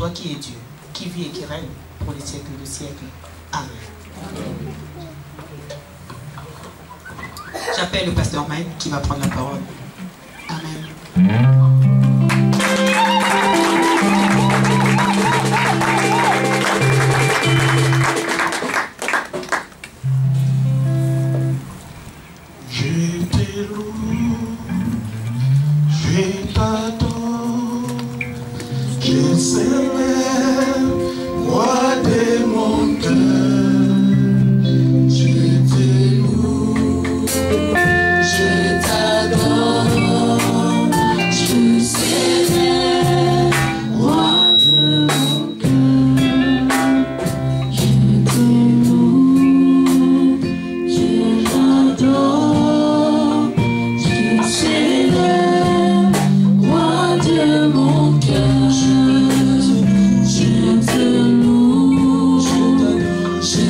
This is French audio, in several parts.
toi qui es Dieu, qui vit et qui règne pour les siècles de siècles. Amen. J'appelle le pasteur Mike qui va prendre la parole. Amen. Je te loue, je t'adore, je célèbre, roi de mon cœur. Je te loue, je t'adore, je célèbre, roi de mon cœur. Je te loue, je t'adore, je célèbre, roi de mon cœur. Je te loue, je t'adore, je célèbre, roi de mon cœur. Je te loue, je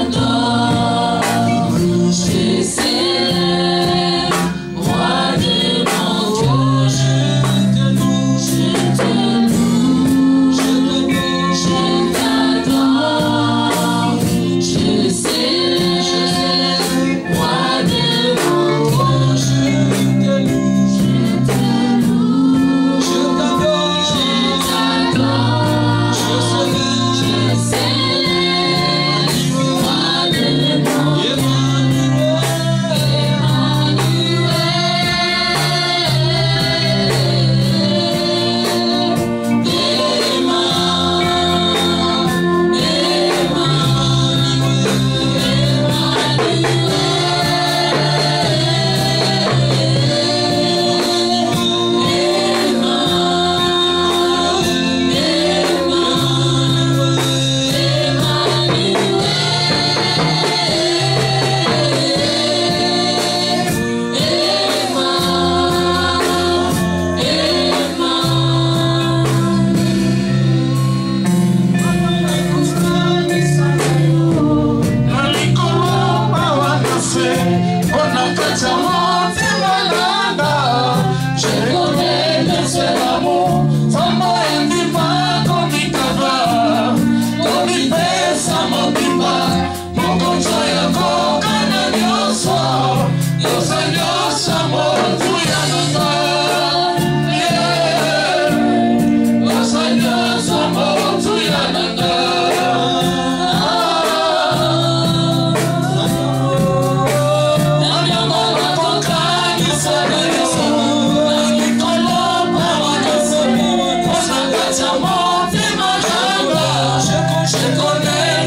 t'adore, je célèbre, roi de mon cœur. Je te loue, je t'adore,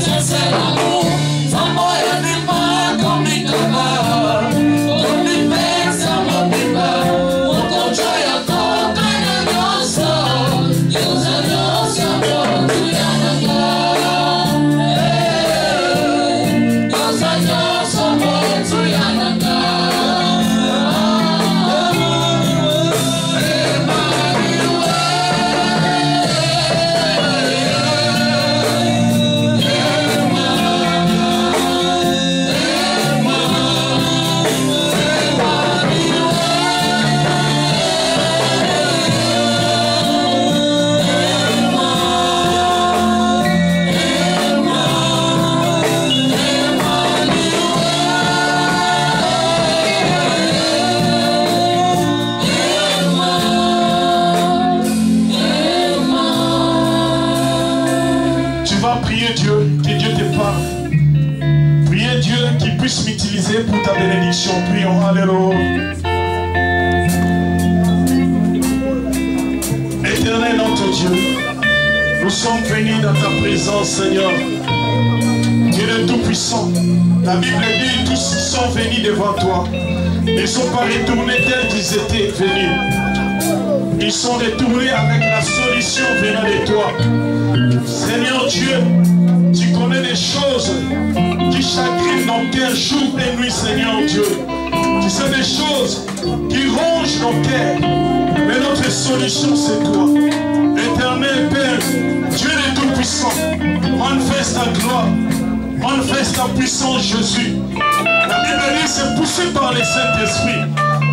je célèbre, roi de mon cœur. Pour ta bénédiction, prions, alléluia. Éternel notre Dieu, nous sommes venus dans ta présence, Seigneur. Tu es le Tout-Puissant. La Bible dit, tous sont venus devant toi. Ils ne sont pas retournés tels qu'ils étaient venus. Ils sont retournés avec la solution venant de toi. Seigneur Dieu, tu connais les choses qui chagrinent nos cœurs jour et nuit, Seigneur Dieu. Tu sais des choses qui rongent nos cœurs. Mais notre solution, c'est toi. Éternel Père, Dieu est tout-puissant. Manifeste ta gloire. Manifeste ta puissance, Jésus. La Bible dit, c'est poussé par le Saint-Esprit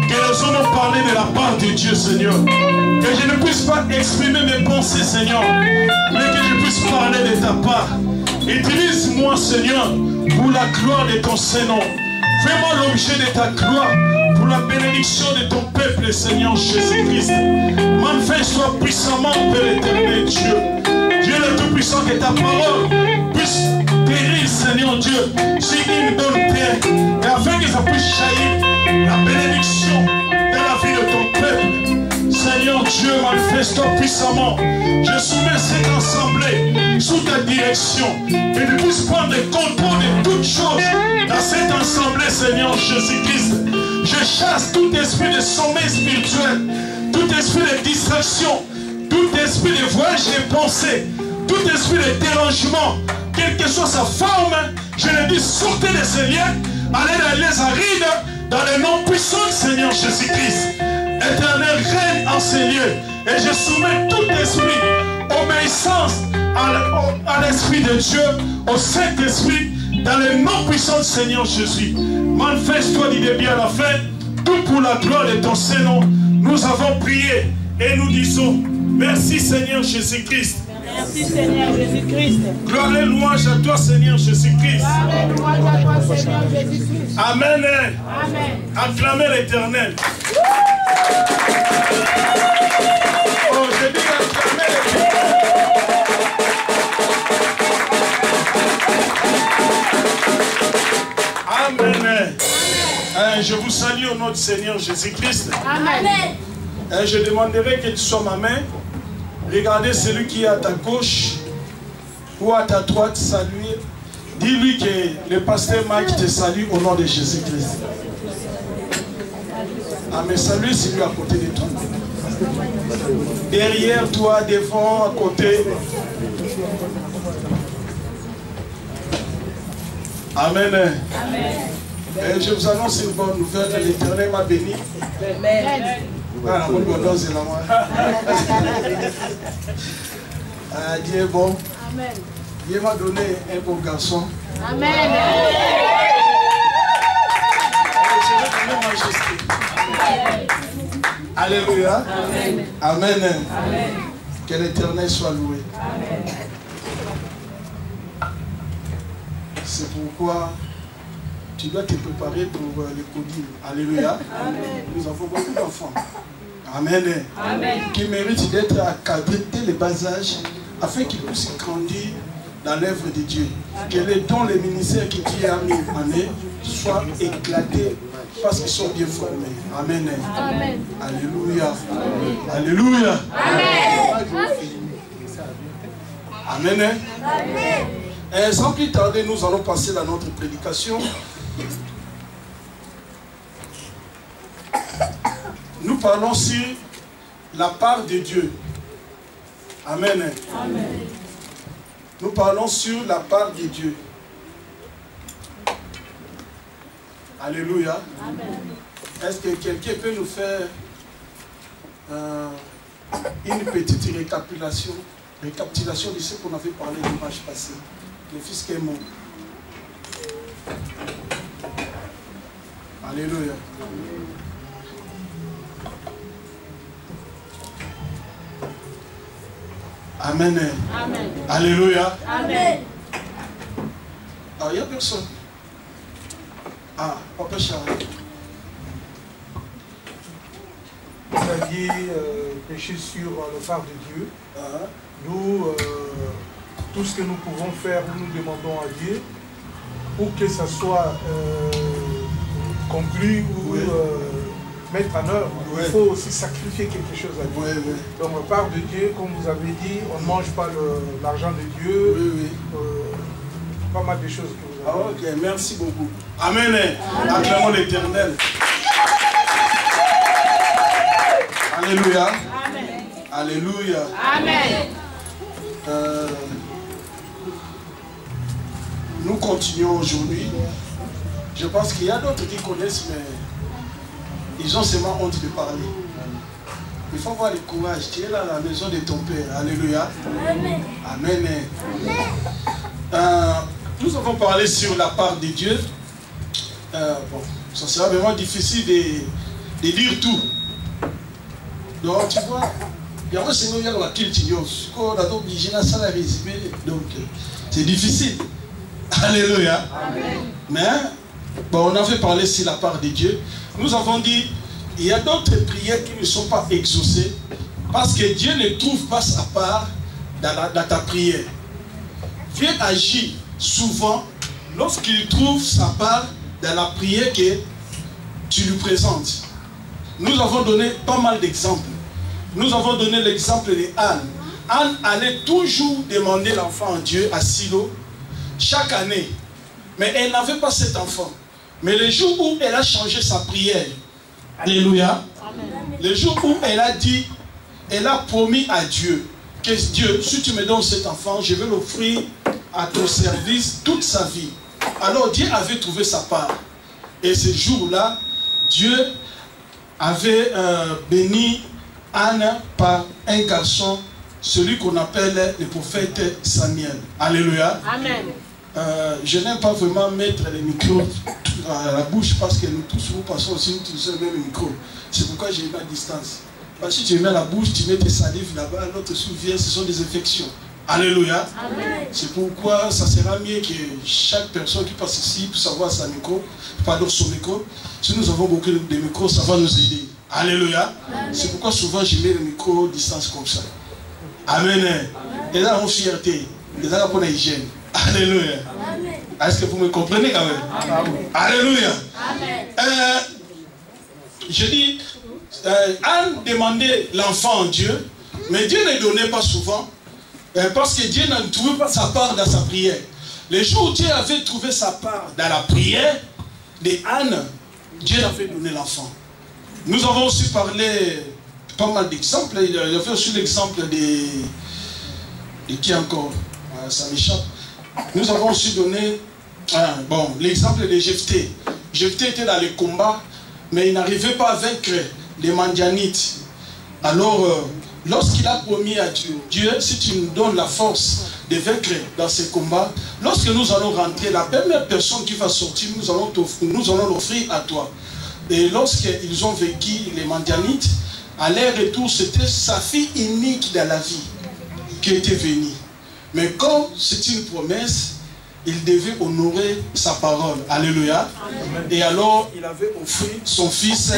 que les hommes ont parlé de la part de Dieu, Seigneur. Que je ne puisse pas exprimer mes pensées, Seigneur, mais que je puisse parler de ta part. Utilise-moi, Seigneur, pour la gloire de ton Saint-Nom. Fais-moi l'objet de ta gloire pour la bénédiction de ton peuple, Seigneur Jésus-Christ. Manifeste-toi puissamment, Père éternel, Dieu. Dieu le Tout-Puissant, que ta parole puisse périr, Seigneur Dieu, sur une bonne terre, et afin que ça puisse jaillir la bénédiction dans la vie de ton peuple. Seigneur Dieu, manifeste-toi puissamment. Je soumets cette assemblée sous ta direction, que tu puisses prendre le contrôle de toutes choses dans cette assemblée, Seigneur Jésus-Christ. Je chasse tout esprit de sommeil spirituel, tout esprit de distraction, tout esprit de voyage de pensée, tout esprit de dérangement, quelle que soit sa forme, je le dis, sortez de ces liens, allez dans les arides, dans le nom puissant du Seigneur Jésus-Christ. Éternel, règne en ces lieux, et je soumets tout esprit, obéissance à l'Esprit de Dieu, au Saint-Esprit, dans le nom puissant du Seigneur Jésus. Manifeste-toi du début à la fin, tout pour la gloire de ton Saint-Nom. Nous avons prié et nous disons, merci Seigneur Jésus-Christ. Merci Seigneur Jésus-Christ. Gloire et louange à toi Seigneur Jésus-Christ. Gloire et louange à toi Seigneur Jésus-Christ. Amen. Amen. Acclamez l'Éternel. Oh, je dis acclamez l'Éternel. Amen. Je vous salue au nom du Seigneur Jésus-Christ. Amen. Je demanderai que tu sois ma main. Regardez celui qui est à ta gauche ou à ta droite, salue. Dis-lui que le pasteur Mike te salue au nom de Jésus-Christ. Amen. Salue celui à côté de toi. Derrière toi, devant, à côté. Amen. Amen. Et je vous annonce une bonne nouvelle. L'Éternel m'a béni. Amen. Dieu est bon. Amen. Dieu m'a donné un bon garçon. Amen. Je vais donner majesté. Alléluia. Amen. Amen. Amen. Que l'Éternel soit loué. Amen. C'est pourquoi tu dois te préparer pour les codines. Alléluia. Amen. Nous avons beaucoup d'enfants. Amen. Amen. Qui méritent d'être encadrés dès le bas âge afin qu'ils puissent grandir dans l'œuvre de Dieu. Que les dons, les ministères que Dieu a mis en eux soient éclatés parce qu'ils sont bien formés. Amen. Amen. Alléluia. Alléluia. Amen. Amen. Et sans plus tarder, nous allons passer à notre prédication. Nous parlons sur la part de Dieu. Amen. Amen. Nous parlons sur la part de Dieu. Alléluia. Amen. Est-ce que quelqu'un peut nous faire une petite récapitulation de ce qu'on avait parlé dimanche passé? Le fils qui est mort. Alléluia. Amen. Amen. Alléluia. Amen. Ah, il n'y a personne. Ah, Papa Charles. C'est-à-dire pécher sur le phare de Dieu. Nous, tout ce que nous pouvons faire, nous demandons à Dieu pour que ça soit conclu ou mettre en œuvre. Ouais. Il faut aussi sacrifier quelque chose à Dieu. Oui, oui. Donc la part de Dieu, comme vous avez dit, on ne mange pas l'argent de Dieu. Oui, oui. Pas mal de choses que vous Ah, avez ok, merci beaucoup. Amen. Acclamons l'Éternel. Alléluia. Amen. Alléluia. Amen. Nous continuons aujourd'hui. Je pense qu'il y a d'autres qui connaissent, mais ils ont seulement honte de parler. Il faut avoir le courage. Tu es là à la maison de ton Père. Alléluia. Amen. Amen. Nous avons parlé sur la part de Dieu. Bon, ça sera vraiment difficile de dire tout. Donc tu vois, il y a un Seigneur qui a la culture, donc c'est difficile. Alléluia. Mais bon, on avait parlé sur la part de Dieu. Nous avons dit, il y a d'autres prières qui ne sont pas exaucées parce que Dieu ne trouve pas sa part dans ta prière. Dieu agit souvent lorsqu'il trouve sa part dans la prière que tu lui présentes. Nous avons donné pas mal d'exemples. Nous avons donné l'exemple de Anne. Anne allait toujours demander l'enfant à Dieu à Silo chaque année. Mais elle n'avait pas cet enfant. Mais le jour où elle a changé sa prière, alléluia, le jour où elle a dit, elle a promis à Dieu, que Dieu, si tu me donnes cet enfant, je vais l'offrir à ton service toute sa vie. Alors Dieu avait trouvé sa part. Et ce jour-là, Dieu avait béni Anne par un garçon, celui qu'on appelle le prophète Samuel. Alléluia. Amen. Je n'aime pas vraiment mettre les micros à la bouche parce que nous tous nous passons aussi utiliser le même micro. C'est pourquoi j'ai mis à distance. Parce que si tu mets à la bouche, tu mets tes salives là-bas, l'autre souvient, ce sont des infections. Alléluia. C'est pourquoi ça sera mieux que chaque personne qui passe ici puisse avoir son micro, pardon, son micro. Si nous avons beaucoup de micros, ça va nous aider. Alléluia. C'est pourquoi souvent je mets le micro à distance comme ça. Amen. Et là, on fierté. Et là, on a hygiène. Alléluia. Est-ce que vous me comprenez quand même? Alléluia. Je dis, Anne demandait l'enfant à Dieu, mais Dieu ne donnait pas souvent, parce que Dieu ne trouvait pas sa part dans sa prière. Le jour où Dieu avait trouvé sa part dans la prière de Anne, Dieu avait donné l'enfant. Nous avons aussi parlé pas mal d'exemples. Il y avait aussi l'exemple de qui encore? Ça m'échappe. Nous avons aussi donné l'exemple de Jephthé. Jephthé était dans les combats, mais il n'arrivait pas à vaincre les Madianites. Alors, lorsqu'il a promis à Dieu, Dieu, si tu nous donnes la force de vaincre dans ces combats, lorsque nous allons rentrer, la première personne qui va sortir, nous allons l'offrir à toi. Et lorsqu'ils ont vaincu les Madianites, à leur retour, c'était sa fille unique dans la vie qui était venue. Mais comme c'est une promesse, il devait honorer sa parole. Alléluia. Amen. Et alors, il avait offert son fils,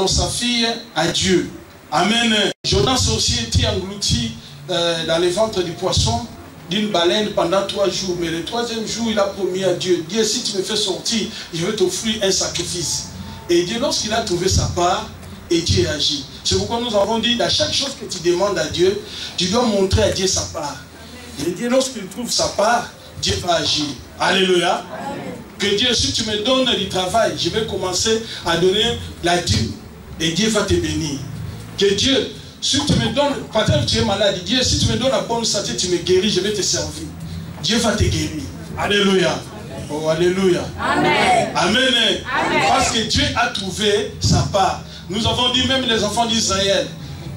sa fille à Dieu. Amen. Jonas aussi était englouti dans le ventre du poisson, d'une baleine pendant 3 jours. Mais le 3e jour, il a promis à Dieu, Dieu, si tu me fais sortir, je vais t'offrir un sacrifice. Et Dieu, lorsqu'il a trouvé sa part, et Dieu agit. C'est pourquoi nous avons dit, à chaque chose que tu demandes à Dieu, tu dois montrer à Dieu sa part. Et Dieu, lorsqu'il trouve sa part, Dieu va agir. Alléluia. Amen. Que Dieu, si tu me donnes du travail, je vais commencer à donner la dîme. Et Dieu va te bénir. Que Dieu, si tu me donnes, peut-être tu es malade, Dieu, si tu me donnes la bonne santé, tu me guéris, je vais te servir. Dieu va te guérir. Alléluia. Oh, alléluia. Amen. Amen. Amen. Parce que Dieu a trouvé sa part. Nous avons dit même les enfants d'Israël,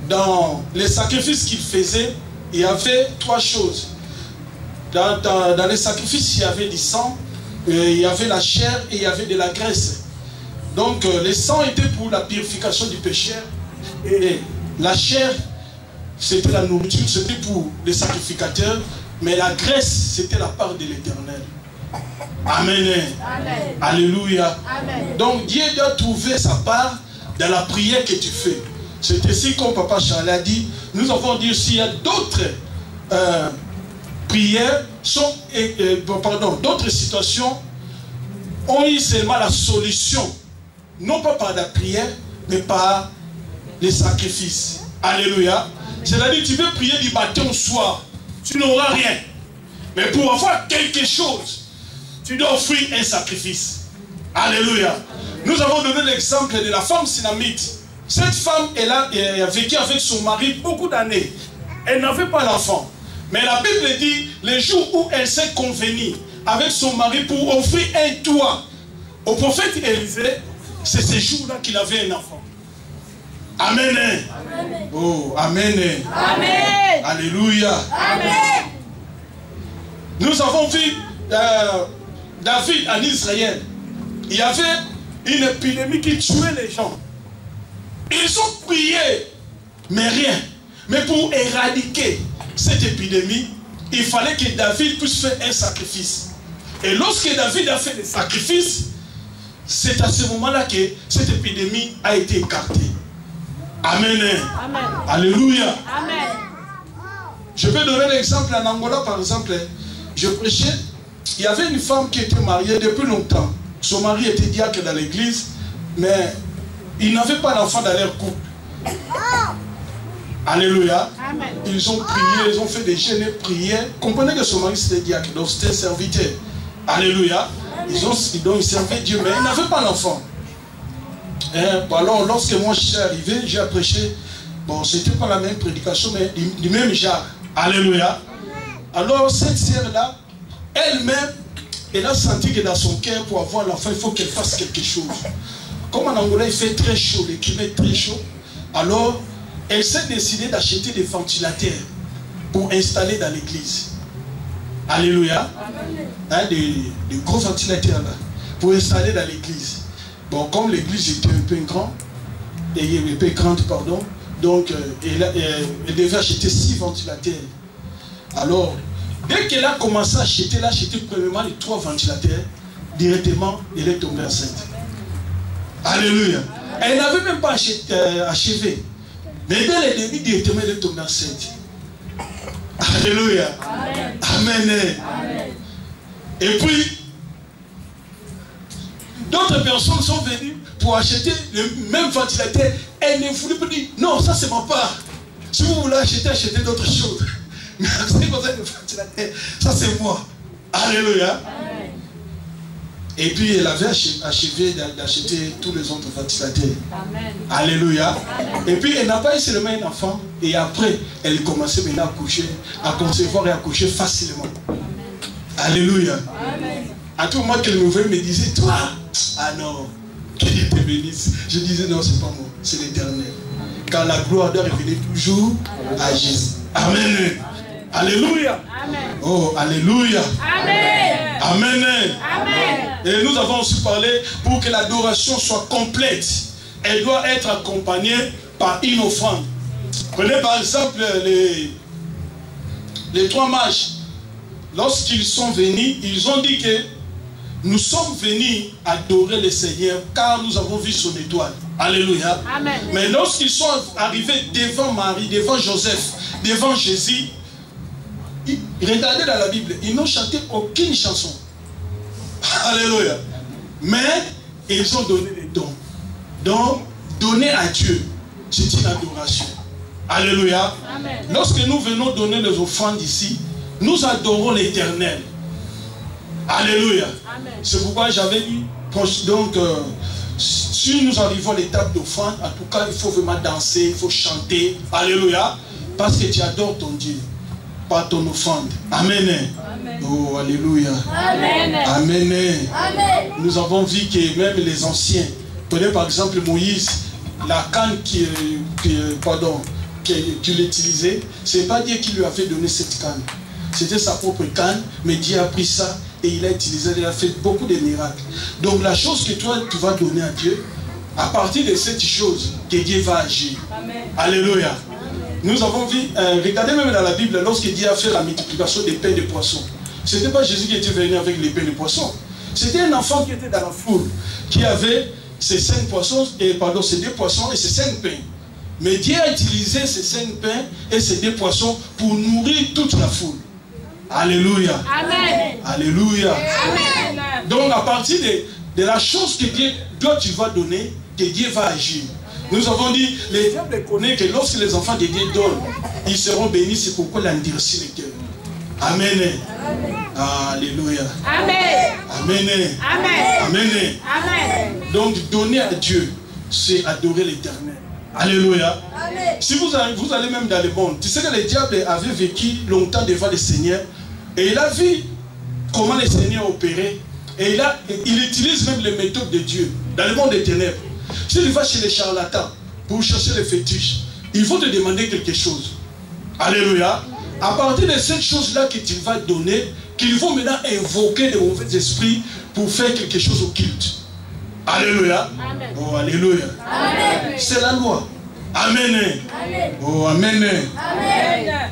dans les sacrifices qu'ils faisaient, il y avait 3 choses. Dans les sacrifices, il y avait du sang, il y avait la chair et il y avait de la graisse. Donc le sang était pour la purification du pécheur et la chair, c'était la nourriture, c'était pour les sacrificateurs, mais la graisse, c'était la part de l'Éternel. Amen. Amen. Alléluia. Amen. Donc Dieu doit trouver sa part dans la prière que tu fais. C'est ainsi comme Papa Charles a dit, nous avons dit s'il y a d'autres prières, d'autres situations ont eu seulement la solution, non pas par la prière, mais par les sacrifices. Alléluia. C'est-à-dire tu veux prier du matin au soir, tu n'auras rien. Mais pour avoir quelque chose, tu dois offrir un sacrifice. Alléluia. Nous avons donné l'exemple de la femme Sinamite. Cette femme, elle a vécu avec son mari beaucoup d'années. Elle n'avait pas d'enfant. Mais la Bible dit, le jour où elle s'est convenue avec son mari pour offrir un toit au prophète Élisée, c'est ce jour-là qu'il avait un enfant. Amen. Amen. Oh, amen. Amen. Alléluia. Amen. Nous avons vu David en Israël. Il y avait une épidémie qui tuait les gens. Ils ont prié mais rien. Mais pour éradiquer cette épidémie, il fallait que David puisse faire un sacrifice. Et lorsque David a fait le sacrifice, c'est à ce moment-là que cette épidémie a été écartée. Amen. Amen. Alléluia. Amen. Je peux donner l'exemple en Angola, par exemple. Je prêchais, il y avait une femme qui était mariée depuis longtemps. Son mari était diacre dans l'église, mais il n'avait pas d'enfant dans leur couple. Alléluia. Amen. Ils ont prié, ils ont fait des jeûnes et prières. Comprenez que son mari c'était diacre, donc c'était serviteur. Alléluia. Ils servaient Dieu, mais ils n'avaient pas d'enfant. Alors, lorsque moi je suis arrivé, j'ai prêché. Bon, c'était pas la même prédication, mais du même genre. Alléluia. Alors, cette sœur-là, elle-même, elle a senti que dans son cœur, pour avoir l'enfant, il faut qu'elle fasse quelque chose. Comme en Angola, il fait très chaud, le climat est très chaud. Alors, elle s'est décidée d'acheter des ventilateurs pour installer dans l'église. Alléluia. Hein, des gros ventilateurs là, pour installer dans l'église. Bon, comme l'église était un peu grande, donc elle devait acheter 6 ventilateurs. Alors, dès qu'elle a commencé à acheter, elle a acheté premièrement les 3 ventilateurs, directement, elle est tombée enceinte. Alléluia. Elle n'avait même pas achevé. Mais dès le début, directement, elle est tombée enceinte. Alléluia. Amen. Amen. Amen. Et puis, d'autres personnes sont venues pour acheter le même ventilateur. Elles ne voulaient pas dire, non, ça c'est ma part. Si vous voulez acheter, achetez d'autres choses. Mais c'est comme ça le ventilateur, ça c'est moi. Alléluia. Amen. Et puis elle avait achevé d'acheter tous les autres ventilateurs. Amen. Alléluia. Amen. Et puis elle n'a pas eu seulement un enfant. Et après, elle commençait maintenant à coucher, à concevoir et à coucher facilement. Amen. Alléluia. Amen. À tout moment qu'elle me voyait, me disait, toi, ah non, que Dieu te bénisse. Je disais, non, c'est pas moi, c'est l'Éternel. Car la gloire doit revenir toujours à Jésus. Amen. Amen. Alléluia. Amen. Oh, alléluia. Amen. Amen. Amen. Et nous avons aussi parlé, pour que l'adoration soit complète, elle doit être accompagnée par une offrande. Prenez par exemple les 3 mages. Lorsqu'ils sont venus, ils ont dit que nous sommes venus adorer le Seigneur car nous avons vu son étoile. Alléluia. Amen. Mais lorsqu'ils sont arrivés devant Marie, devant Joseph, devant Jésus, regardez dans la Bible, ils n'ont chanté aucune chanson. Alléluia. Mais ils ont donné les dons. Donc, donner à Dieu, c'est une adoration. Alléluia. Amen. Lorsque nous venons donner les offrandes ici, nous adorons l'Éternel. Alléluia. C'est pourquoi j'avais dit, donc, si nous arrivons à l'étape d'offrande, en tout cas, il faut vraiment danser, il faut chanter. Alléluia. Parce que tu adores ton Dieu, par ton offrande. Amen. Amen. Oh, alléluia. Amen. Amen. Amen. Nous avons vu que même les anciens, prenez par exemple Moïse, la canne qu'il utilisait, ce n'est pas Dieu qui lui avait donné cette canne. C'était sa propre canne, mais Dieu a pris ça et il a utilisé, il a fait beaucoup de miracles. Donc la chose que toi tu vas donner à Dieu, à partir de cette chose que Dieu va agir. Amen. Alléluia. Amen. Nous avons vu, regardez même dans la Bible, lorsque Dieu a fait la multiplication des pains et des poissons. Ce n'était pas Jésus qui était venu avec les pains et les poissons. C'était un enfant qui était dans la foule, qui avait ces 5 poissons, ces 2 poissons et ces 5 pains. Mais Dieu a utilisé ces 5 pains et ces 2 poissons pour nourrir toute la foule. Alléluia. Amen. Alléluia. Amen. Donc à partir de la chose que Dieu, toi tu vas donner, que Dieu va agir. Nous avons dit, les diables connaissent que lorsque les enfants de Dieu donnent, ils seront bénis, c'est pourquoi il a endurci les cœurs. Amen. Amen. Alléluia. Amen. Amen. Amen. Amen. Amen. Donc donner à Dieu, c'est adorer l'Éternel. Alléluia. Amen. Si vous allez même dans le monde, tu sais que le diable avait vécu longtemps devant le Seigneur et il a vu comment le Seigneur opérait et il utilise même les méthodes de Dieu dans le monde des ténèbres. S'il va chez les charlatans pour chercher les fétiches, il faut te demander quelque chose. Alléluia. À partir de cette chose-là que tu vas donner, qu'ils vont maintenant invoquer les mauvais esprits pour faire quelque chose occulte. Alléluia. Amen. Oh, alléluia. C'est la loi. Amen. Amen. Oh, amen. Amen.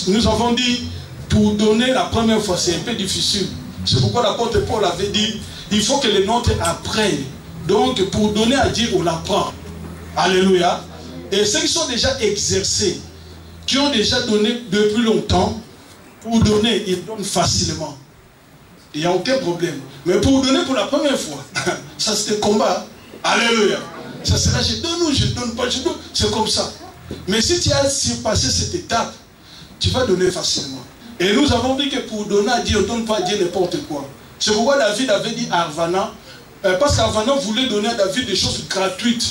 Nous avons dit, pour donner la première fois, c'est un peu difficile. C'est pourquoi l'apôtre Paul avait dit, il faut que les nôtres apprennent. Donc, pour donner à Dieu, on l'apprend. Alléluia. Et ceux qui sont déjà exercés, qui ont déjà donné depuis longtemps, pour donner, ils donnent facilement. Il n'y a aucun problème. Mais pour donner pour la première fois, ça c'est un combat. Alléluia. Ça sera, je donne ou je ne donne pas, je donne. C'est comme ça. Mais si tu as surpassé cette étape, tu vas donner facilement. Et nous avons dit que pour donner à Dieu, on ne donne pas à Dieu n'importe quoi. C'est pourquoi David avait dit à Arvana, parce qu'Arvana voulait donner à David des choses gratuites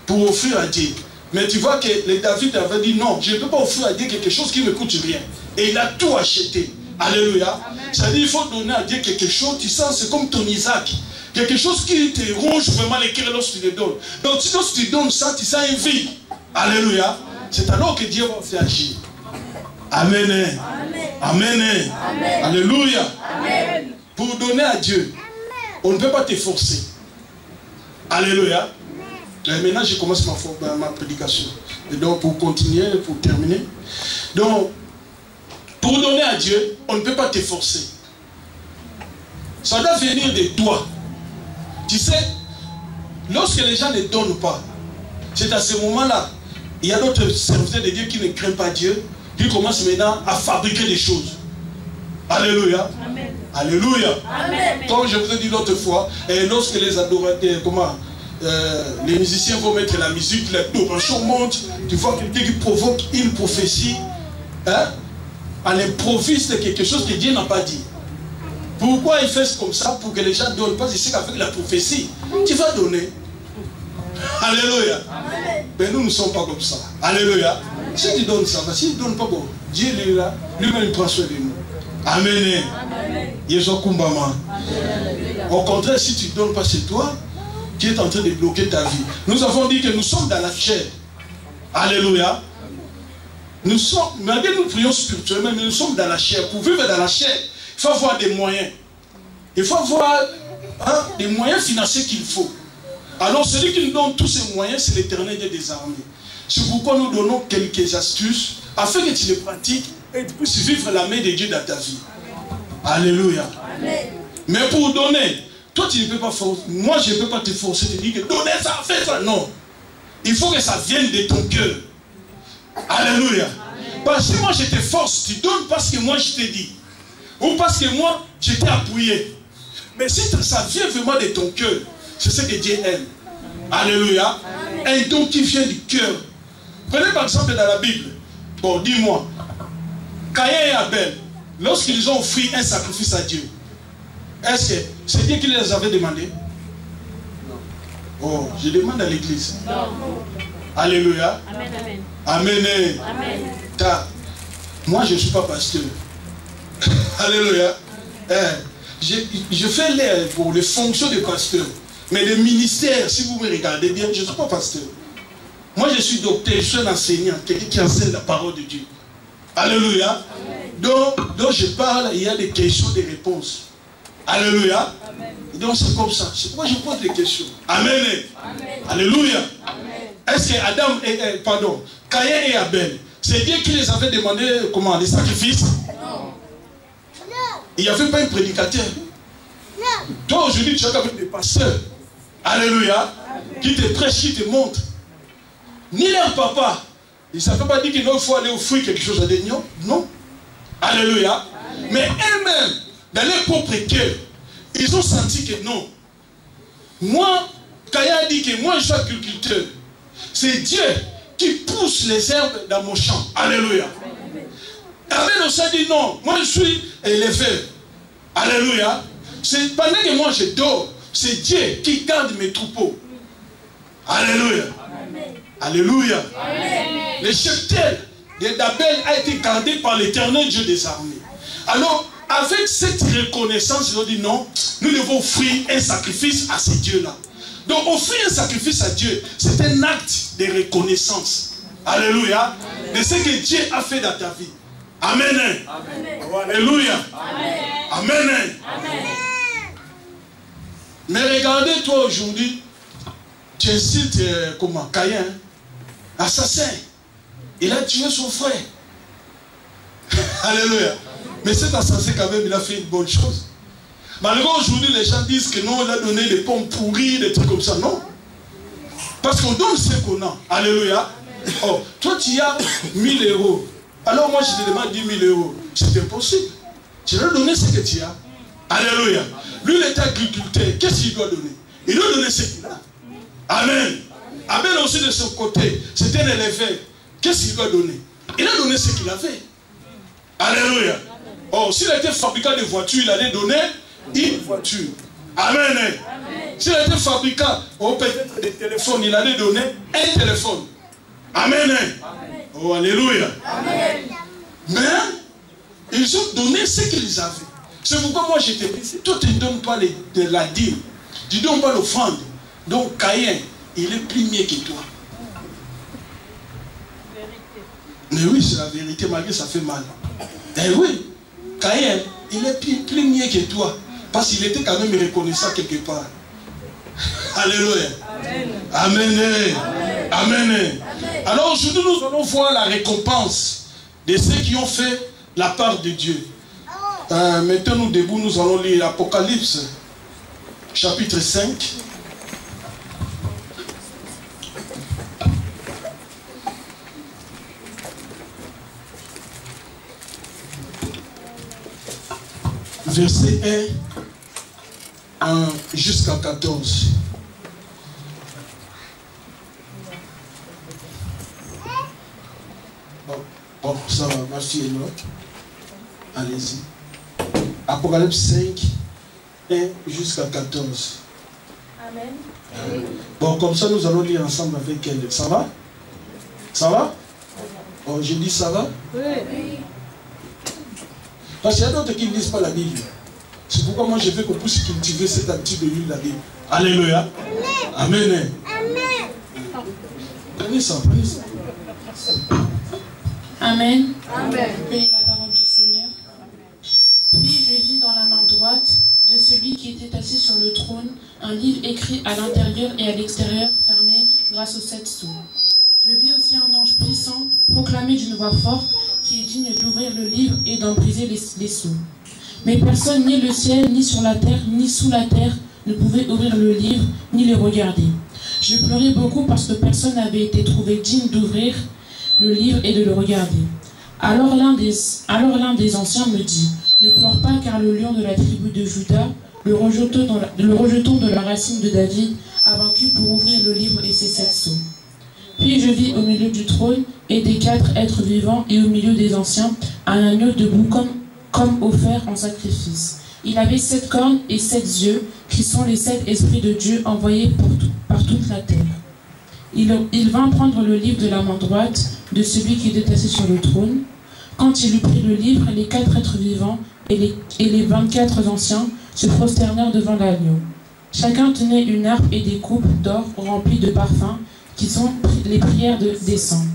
pour offrir à Dieu. Mais tu vois que David avait dit non, je ne peux pas offrir à Dieu quelque chose qui ne me coûte rien. Et il a tout acheté. Alléluia. C'est-à-dire qu'il faut donner à Dieu quelque chose, tu sens, c'est comme ton Isaac. Quelque chose qui te ronge vraiment les cœurs lorsque tu le donnes. Donc lorsque tu donnes ça, tu sens une vie. Alléluia. C'est alors que Dieu va faire agir. Amen. Amen. Amen. Alléluia. Amen. Pour donner à Dieu, on ne peut pas te forcer. Alléluia. Et maintenant, je commence ma prédication. Et donc, pour continuer, pour terminer. Donc, pour donner à Dieu, on ne peut pas te forcer. Ça doit venir de toi. Tu sais, lorsque les gens ne donnent pas, c'est à ce moment-là, il y a d'autres serviteurs de Dieu qui ne craignent pas Dieu, qui commencent maintenant à fabriquer des choses. Alléluia. Amen. Alléluia. Amen. Comme je vous ai dit l'autre fois, et lorsque les adorateurs, les musiciens vont mettre la musique, l'adoration monte, tu vois quelqu'un qui provoque une prophétie, hein? À l'improviste de quelque chose que Dieu n'a pas dit. Pourquoi il fait comme ça? Pour que les gens donnent. Parce qu'il sait qu'avec la prophétie, tu vas donner. Alléluia. Amen. Mais nous ne sommes pas comme ça. Alléluia. Si tu donnes ça, si tu ne donnes pas, bon, Dieu lui-même prend soin de nous. Amen. Amen. Au contraire, si tu ne donnes pas, c'est toi qui es en train de bloquer ta vie. Nous avons dit que nous sommes dans la chair. Alléluia. Nous sommes, malgré nous prions spirituellement, mais nous sommes dans la chair. Pour vivre dans la chair, il faut avoir des moyens. Il faut avoir des moyens financiers qu'il faut. Alors celui qui nous donne tous ces moyens, c'est l'Éternel Dieu des armées. C'est pourquoi nous donnons quelques astuces, afin que tu les pratiques et tu puisses vivre la main de Dieu dans ta vie. Alléluia. Amen. Mais pour donner, toi tu ne peux pas forcer. Moi je ne peux pas te forcer, te dire que donnez ça, fais ça. Non. Il faut que ça vienne de ton cœur. Alléluia. Amen. Parce que moi je te force, tu donnes parce que moi je t'ai dit. Ou parce que moi je t'ai appuyé. Mais si ça vient vraiment de ton cœur, c'est ce que Dieu aime. Alléluia. Amen. Un don qui vient du cœur. Prenez par exemple dans la Bible. Bon, dis-moi. Caïn et Abel, lorsqu'ils ont offert un sacrifice à Dieu, est-ce que c'est Dieu qui les avait demandé? Non. Oh, je demande à l'église. Non. Alléluia. Amen. Amen. Amen. Moi, je ne suis pas pasteur. Alléluia. Je fais pour les fonctions de pasteur. Mais le ministère, si vous me regardez bien, je ne suis pas pasteur. Moi, je suis docteur, je suis un enseignant, quelqu'un qui enseigne la parole de Dieu. Alléluia. Donc je parle, il y a des questions, des réponses. Alléluia. Amen. Donc c'est comme ça. C'est pourquoi je pose des questions. Amen. Amen. Alléluia. Est-ce que Caïn et Abel, c'est Dieu qui les avait demandé comment, les sacrifices? Non. Il n'y avait pas un prédicateur. Non. Toi aujourd'hui tu es avec des pasteurs. Alléluia. Amen. Qui te prêchent, qui te montrent. Ni leur papa. Ils ne savaient pas dire qu'il faut aller offrir quelque chose à des nions. Non. Alléluia. Amen. Mais eux-mêmes, dans leur propre cœur, ils ont senti que non. Moi, Caïn a dit que moi je suis agriculteur. C'est Dieu qui pousse les herbes dans mon champ. Alléluia. Abel aussi a dit non. Moi je suis éleveur. Alléluia. C'est pendant que moi je dors, c'est Dieu qui garde mes troupeaux. Alléluia. Amen. Alléluia. Amen. Le cheptel d'Abel a été gardé par l'Éternel Dieu des armées. Alors, avec cette reconnaissance, ils ont dit non, nous devons offrir un sacrifice à ce Dieu-là. Donc, offrir un sacrifice à Dieu, c'est un acte de reconnaissance. Alléluia. De ce que Dieu a fait dans ta vie. Amen. Amen. Oh, alléluia. Amen. Amen. Amen. Mais regardez, toi aujourd'hui, tu incites comment Caïn. assassin. Il a tué son frère. Alléluia. Mais cet assassin, quand même, il a fait une bonne chose. Malgré aujourd'hui, les gens disent que non, il a donné des pommes pourries, des trucs comme ça. Non. Parce qu'on donne ce qu'on a. Alléluia. Oh, toi, tu as 1000 euros. Alors moi, je te demande 10 000 euros. C'est impossible. Tu dois donner ce que tu as. Alléluia. Lui, il est agriculteur. Qu'est-ce qu'il doit donner? Il doit donner ce qu'il a. Amen. Abel aussi de son côté, c'était un éleveur. Qu'est-ce qu'il doit donner? Il a donné ce qu'il avait. Alléluia. Oh, s'il était fabricant de voitures, il allait donner une voiture. Amen. S'il était fabricant, oh, peut-être des téléphones, il allait donner un téléphone. Amen. Oh, alléluia. Amen. Mais ils ont donné ce qu'ils avaient. C'est pourquoi moi je te dis, si toi tu ne donnes pas de la dîme, tu ne donnes pas l'offrande, donc Caïn, il est plus mieux que toi. Mais oui, c'est la vérité, malgré ça fait mal. Eh oui, Caïn, il est plus mieux que toi. Parce qu'il était quand même reconnaissant quelque part. Alléluia. Amen. Amen. Amen. Amen. Alors aujourd'hui, nous allons voir la récompense de ceux qui ont fait la part de Dieu. Mettons-nous debout, nous allons lire Apocalypse, chapitre 5. Verset 1 jusqu'à 14. Bon, ça va, ma fille est là. Allez-y. Apocalypse 5, 1 jusqu'à 14. Amen. Bon, comme ça, nous allons lire ensemble avec elle. Ça va? Ça va? Oh, j'ai dit ça va? Oui. Parce qu'il y a d'autres qui ne lisent pas la Bible. C'est pourquoi moi je veux qu'on puisse cultiver cette habitude de lire la Bible. Alléluia. Amen. Amen. Prenez ça, prenez ça. Amen. Amen. Prenez la parole du Seigneur. Puis je vis dans la main droite de celui qui était assis sur le trône un livre écrit à l'intérieur et à l'extérieur, fermé grâce aux 7 sceaux. Je vis aussi un ange puissant proclamer d'une voix forte qui est digne d'ouvrir le livre et d'en briser les sceaux. Mais personne, ni le ciel, ni sur la terre, ni sous la terre, ne pouvait ouvrir le livre, ni le regarder. Je pleurais beaucoup parce que personne n'avait été trouvé digne d'ouvrir le livre et de le regarder. Alors l'un des anciens me dit, ne pleure pas car le lion de la tribu de Juda, le rejeton de la racine de David, a vaincu pour ouvrir le livre et ses 7 sceaux. Puis je vis au milieu du trône et des 4 êtres vivants et au milieu des anciens un agneau debout comme offert en sacrifice. Il avait 7 cornes et 7 yeux, qui sont les 7 esprits de Dieu envoyés par toute la terre. Il vint prendre le livre de la main droite de celui qui était assis sur le trône. Quand il eut pris le livre, les 4 êtres vivants et les 24 anciens se prosternèrent devant l'agneau. Chacun tenait une harpe et des coupes d'or remplies de parfums, qui sont les prières des saints.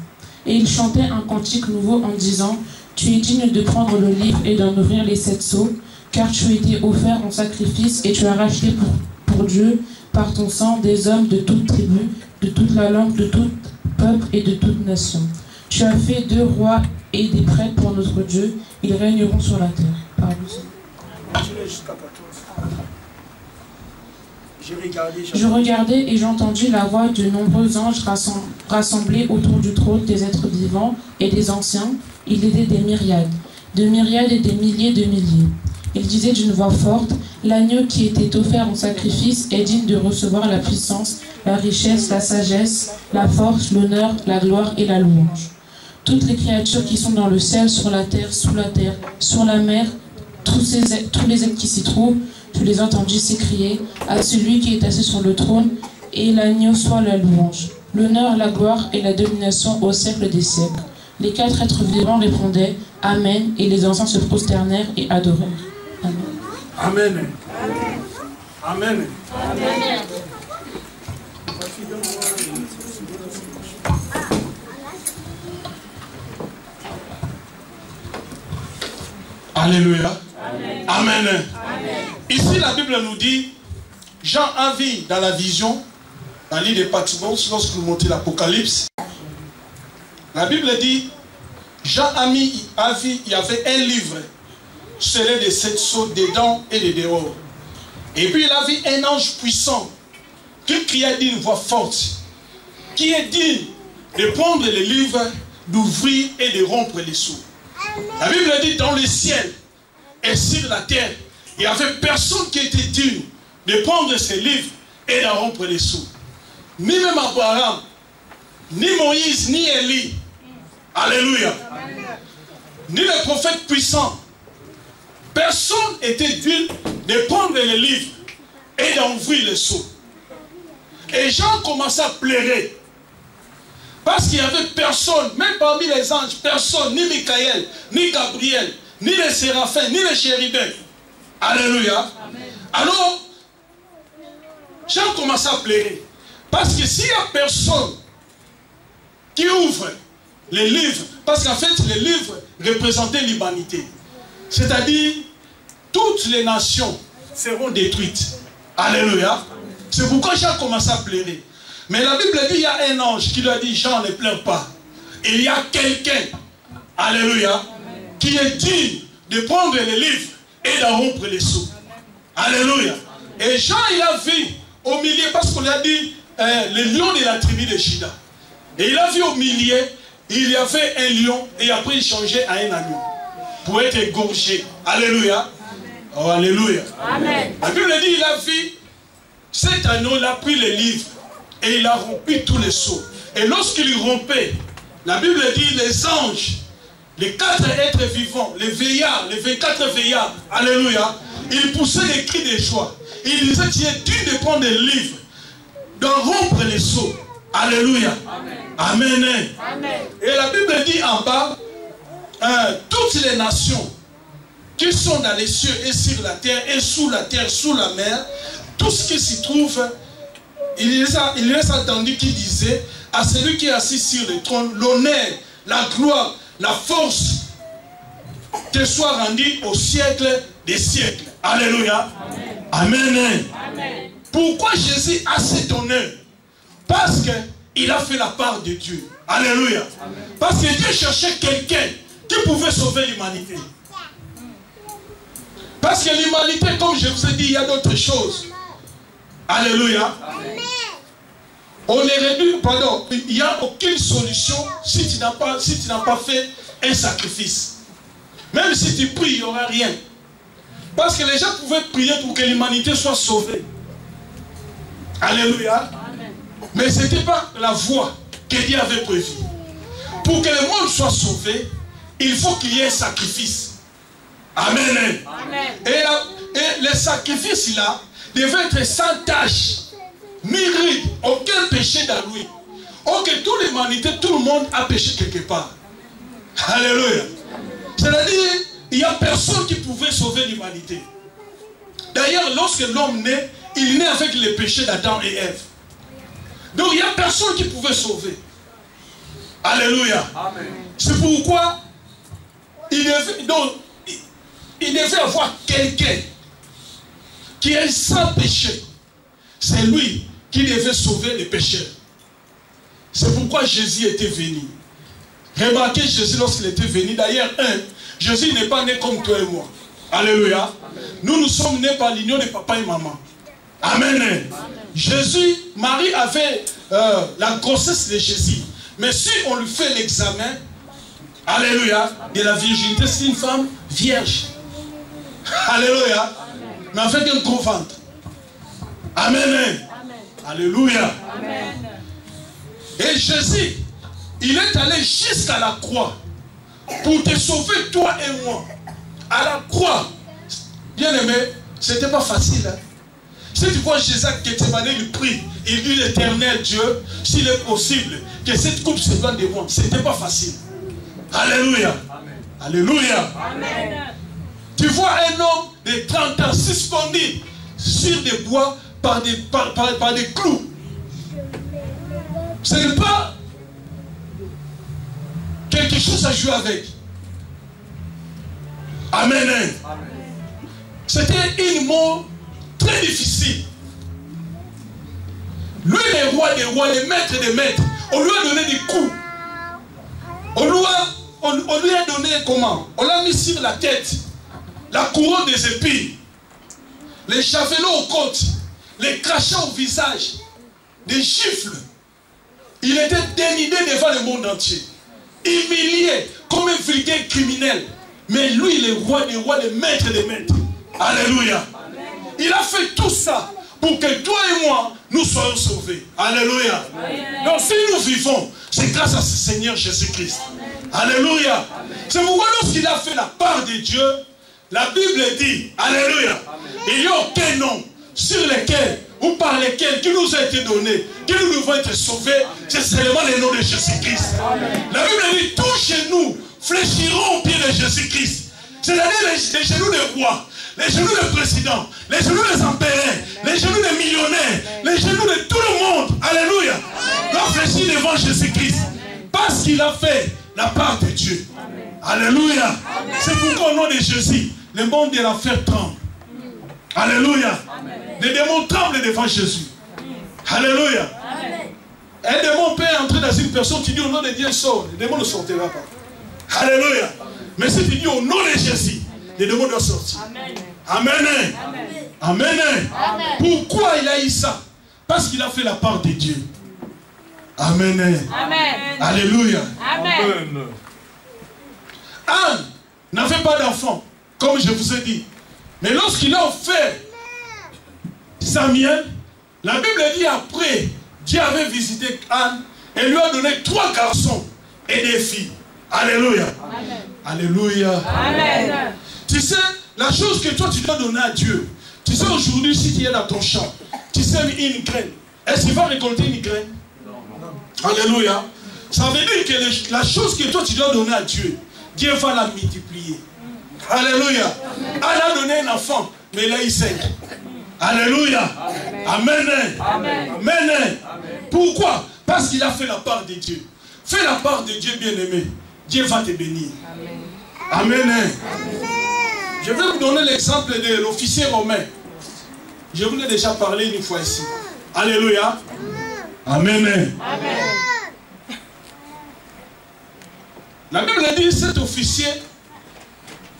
Et il chantait un cantique nouveau en disant, « Tu es digne de prendre le livre et d'en ouvrir les 7 sceaux, car tu as été offert en sacrifice et tu as racheté pour Dieu, par ton sang, des hommes de toute tribu, de toute la langue, de tout peuple et de toute nation. Tu as fait d'eux rois et des prêtres pour notre Dieu, ils régneront sur la terre. » Pardon. Je regardais et j'entendis la voix de nombreux anges rassemblés autour du trône des êtres vivants et des anciens. Ils étaient des myriades et des milliers de milliers. Ils disaient d'une voix forte, « L'agneau qui était offert en sacrifice est digne de recevoir la puissance, la richesse, la sagesse, la force, l'honneur, la gloire et la louange. » Toutes les créatures qui sont dans le ciel, sur la terre, sur la mer, tous les êtres qui s'y trouvent, je les entendis s'écrier à celui qui est assis sur le trône et l'agneau soit la louange, l'honneur, la gloire et la domination au siècle des siècles. Les 4 êtres vivants répondaient Amen et les anciens se prosternèrent et adorèrent. Amen. Amen. Amen. Amen. Alléluia. Amen. Amen. Amen. Ici, la Bible nous dit, Jean a vu dans la vision, dans l'île de Patmos, lorsque nous montons l'Apocalypse, La Bible dit, Jean a vu, il y avait un livre, celui de 7 sceaux dedans et de dehors. Et puis il a vu un ange puissant qui criait d'une voix forte, qui est digne de prendre le livre, d'ouvrir et de rompre les sceaux. La Bible dit, dans le ciel et sur la terre, il n'y avait personne qui était digne de prendre ce livre et de rompre les sceaux. Ni même Abraham, ni Moïse, ni Élie. Alléluia. Ni les prophètes puissants. Personne n'était digne de prendre le livre et d'ouvrir les sceaux. Et Jean commençait à pleurer. Parce qu'il n'y avait personne, même parmi les anges, personne, ni Michael, ni Gabriel, ni les séraphins, ni les chérubins. Alléluia. Amen. Alors, Jean commençait à pleurer. Parce que s'il n'y a personne qui ouvre les livres, parce qu'en fait, les livres représentaient l'humanité. C'est-à-dire, toutes les nations seront détruites. Alléluia. C'est pourquoi Jean commençait à pleurer. Mais la Bible dit, il y a un ange qui lui a dit, Jean, ne pleure pas. Et il y a quelqu'un, alléluia, qui est digne de prendre les livres et d'en rompre les sceaux. Alléluia. Et Jean, il a vu au milieu, parce qu'on a dit, le lion de la tribu de Juda. Et il a vu au milieu, il y avait un lion, et après il changeait à un agneau, pour être égorgé. Alléluia. Oh, alléluia. Amen. La Bible dit, il a vu, cet agneau, il a pris les livres, et il a rompu tous les sceaux. Et lorsqu'il rompait, la Bible dit, les anges, les 4 êtres vivants, les veillards, les 24 veillards, alléluia, ils poussaient des cris de joie. Ils disaient, tu es digne de prendre des livres, d'en rompre les sceaux. Alléluia. Amen. Amen. Amen. Et la Bible dit en bas, toutes les nations qui sont dans les cieux et sur la terre, et sous la terre, sous la mer, tout ce qui s'y trouve, il les a entendu qui disait, à celui qui est assis sur le trône, l'honneur, la gloire, la force, te soit rendue au siècle des siècles. Alléluia. Amen. Amen. Amen. Pourquoi Jésus a cet honneur? Parce qu'il a fait la part de Dieu. Alléluia. Amen. Parce que Dieu cherchait quelqu'un qui pouvait sauver l'humanité. Parce que l'humanité, comme je vous ai dit, il y a d'autres choses. Alléluia. Amen. On est réduit, pardon, il n'y a aucune solution si tu n'as pas fait un sacrifice. Même si tu pries, il n'y aura rien. Parce que les gens pouvaient prier pour que l'humanité soit sauvée. Alléluia. Amen. Mais ce n'était pas la voie que Dieu avait prévue. Pour que le monde soit sauvé, il faut qu'il y ait un sacrifice. Amen. Amen. Et les sacrifices là devaient être sans tâche, ni ride, aucun péché dans lui. Ok, toute l'humanité, tout le monde a péché quelque part. Alléluia. C'est-à-dire, il n'y a personne qui pouvait sauver l'humanité. D'ailleurs, lorsque l'homme naît, il naît avec les péchés d'Adam et Ève. Donc, il n'y a personne qui pouvait sauver. Alléluia. C'est pourquoi il devait avoir quelqu'un qui est sans péché. C'est lui qui devait sauver les pécheurs. C'est pourquoi Jésus était venu. Remarquez Jésus lorsqu'il était venu. D'ailleurs, Jésus n'est pas né comme toi et moi. Alléluia. Nous sommes nés par l'union de papa et maman. Amen. Amen. Jésus, Marie avait la grossesse de Jésus. Mais si on lui fait l'examen, alléluia, de la virginité, c'est une femme vierge. Alléluia. Mais avec un gros ventre. Amen. Amen. Alléluia. Amen. Et Jésus, il est allé jusqu'à la croix pour te sauver toi et moi. À la croix, bien aimé, ce n'était pas facile. Hein? Si tu vois Jésus qui était mané, il prie, il dit l'Éternel Dieu, s'il est possible que cette coupe se donne de moi. Ce n'était pas facile. Alléluia. Amen. Alléluia. Amen. Tu vois un homme de 30 ans suspendu sur des bois par des clous. Ce n'est pas quelque chose à jouer avec. Amen. Amen. C'était une mort très difficile. Lui, le roi des rois, le maître des maîtres, on lui a donné des coups. donné comment? On l'a mis sur la tête. La couronne des épines. Les javelots aux côtes. Les crachats au visage. Des gifles. Il était dénudé devant le monde entier. Humilié comme un vulgaire criminel. Mais lui, il est roi des rois, le maître des maîtres. Alléluia. Il a fait tout ça pour que toi et moi, nous soyons sauvés. Alléluia. Donc si nous vivons, c'est grâce à ce Seigneur Jésus-Christ. Alléluia. C'est pourquoi lorsqu'il a fait la part de Dieu, la Bible dit, Alléluia, il n'y a aucun nom sur lequel ou par lesquels qui nous a été donné, que nous devons être sauvés, c'est seulement le nom de Jésus-Christ. La Bible dit, tous genou fléchiront au pied de Jésus-Christ. C'est-à-dire les genoux des rois, les genoux des présidents, les genoux des empereurs, les genoux des millionnaires, les genoux de tout le monde. Alléluia. Doivent fléchir devant Jésus-Christ. Parce qu'il a fait la part de Dieu. Alléluia. C'est pourquoi au nom de Jésus, le monde de l'enfer tremble. Alléluia. Les démons tremblent devant Jésus. Alléluia. Un démon peut entrer dans une personne qui dit au nom de Dieu sort. Le démon ne sortira pas. Alléluia. Mais si tu dis au nom de Jésus, les démons doivent sortir. Amen. Amen. Pourquoi il a eu ça? Parce qu'il a fait la part de Dieu. Amen. Amen. Alléluia. Amen. Anne n'avait pas d'enfant, comme je vous ai dit. Mais lorsqu'il a offert Samuel, la Bible dit après, Dieu avait visité Anne et lui a donné 3 garçons et des filles. Alléluia. Amen. Alléluia. Amen. Tu sais, la chose que toi tu dois donner à Dieu, tu sais aujourd'hui si tu es dans ton champ, tu sèmes une graine, est-ce qu'il va récolter une graine? Non. Alléluia. Ça veut dire que la chose que toi tu dois donner à Dieu, Dieu va la multiplier. Alléluia. Elle a donné un enfant, mais là il sait. Alléluia. Amen. Amen. Amen. Pourquoi? Parce qu'il a fait la part de Dieu. Fais la part de Dieu, bien-aimé. Dieu va te bénir. Amen. Amen. Je vais vous donner l'exemple de l'officier romain. Je vous ai déjà parlé une fois ici. Alléluia. Amen. Amen. La Bible dit, cet officier,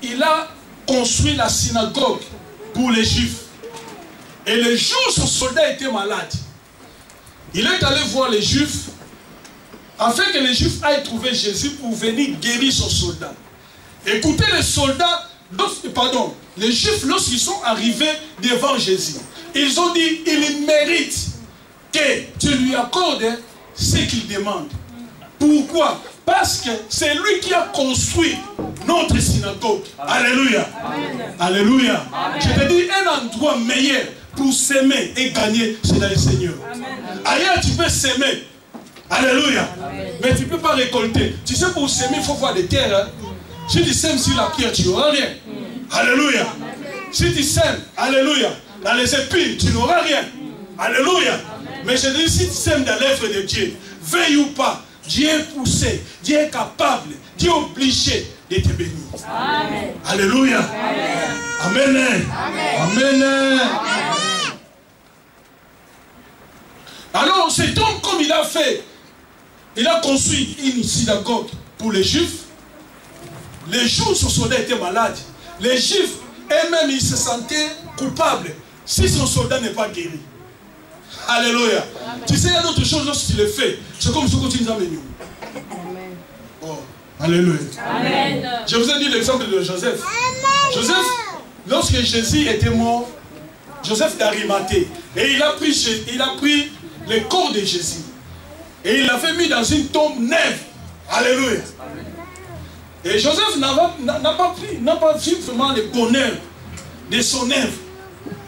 il a construit la synagogue pour les Juifs. Et le jour où son soldat était malade, il est allé voir les Juifs afin que les Juifs aillent trouver Jésus pour venir guérir son soldat. Écoutez, les soldats, les Juifs, lorsqu'ils sont arrivés devant Jésus, ils ont dit, il mérite que tu lui accordes ce qu'il demande. Pourquoi? Parce que c'est lui qui a construit notre synagogue. Alléluia. Amen. Alléluia. Amen. Je te dis, un endroit meilleur pour s'aimer et gagner, c'est dans le Seigneur. Amen. Ailleurs, tu peux s'aimer. Alléluia. Amen. Mais tu ne peux pas récolter. Tu sais, pour s'aimer, il faut voir des terres. Hein? Si tu sèmes sur la pierre, tu n'auras rien. Alléluia. Amen. Si tu sèmes, alléluia, dans les épines, tu n'auras rien. Alléluia. Amen. Mais je dis, si tu sèmes dans l'œuvre de Dieu, veille ou pas, Dieu est poussé, Dieu est capable, Dieu est obligé de te bénir. Amen. Alléluia. Amen. Amen. Amen. Amen. Alors cet homme, comme il a fait, il a construit une synagogue pour les Juifs. Les jours où son soldat était malade, les Juifs eux-mêmes, ils se sentaient coupables si son soldat n'est pas guéri. Alléluia. Amen. Tu sais, il y a d'autres choses lorsque tu le fais. C'est comme ce que tu nous as venu. Oh, alléluia. Amen. Je vous ai dit l'exemple de Joseph. Amen. Joseph, lorsque Jésus était mort, Joseph d'Arimathée, et il a pris le corps de Jésus. Et il l'avait mis dans une tombe neuve. Alléluia. Amen. Et Joseph n'a pas vu vraiment le bonheur de son œuvre.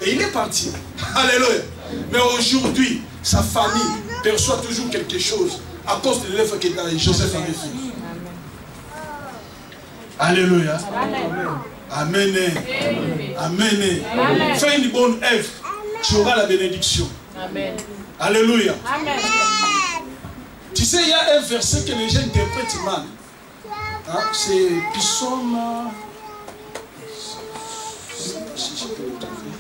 Et il est parti. Alléluia. Mais aujourd'hui, sa famille perçoit toujours quelque chose à cause de l'œuvre que Joseph avait fait. Alléluia. Amen. Amen. Amen. Fais une bonne œuvre, tu auras la bénédiction. Amen. Alléluia. Amen. Tu sais, il y a un verset que les gens interprètent mal. Hein? C'est Psaume. Si je peux le trouver.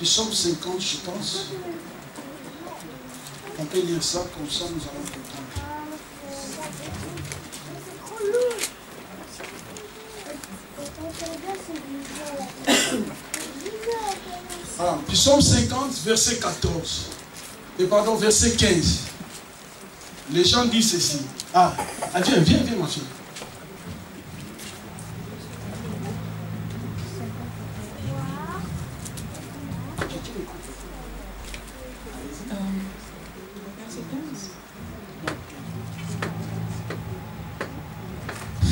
Psaume 50, je pense. On peut lire ça, comme ça nous allons comprendre. Ah, Psaume 50, verset 14. Et pardon, verset 15. Les gens disent ceci. Ah, viens, viens, viens, ma fille.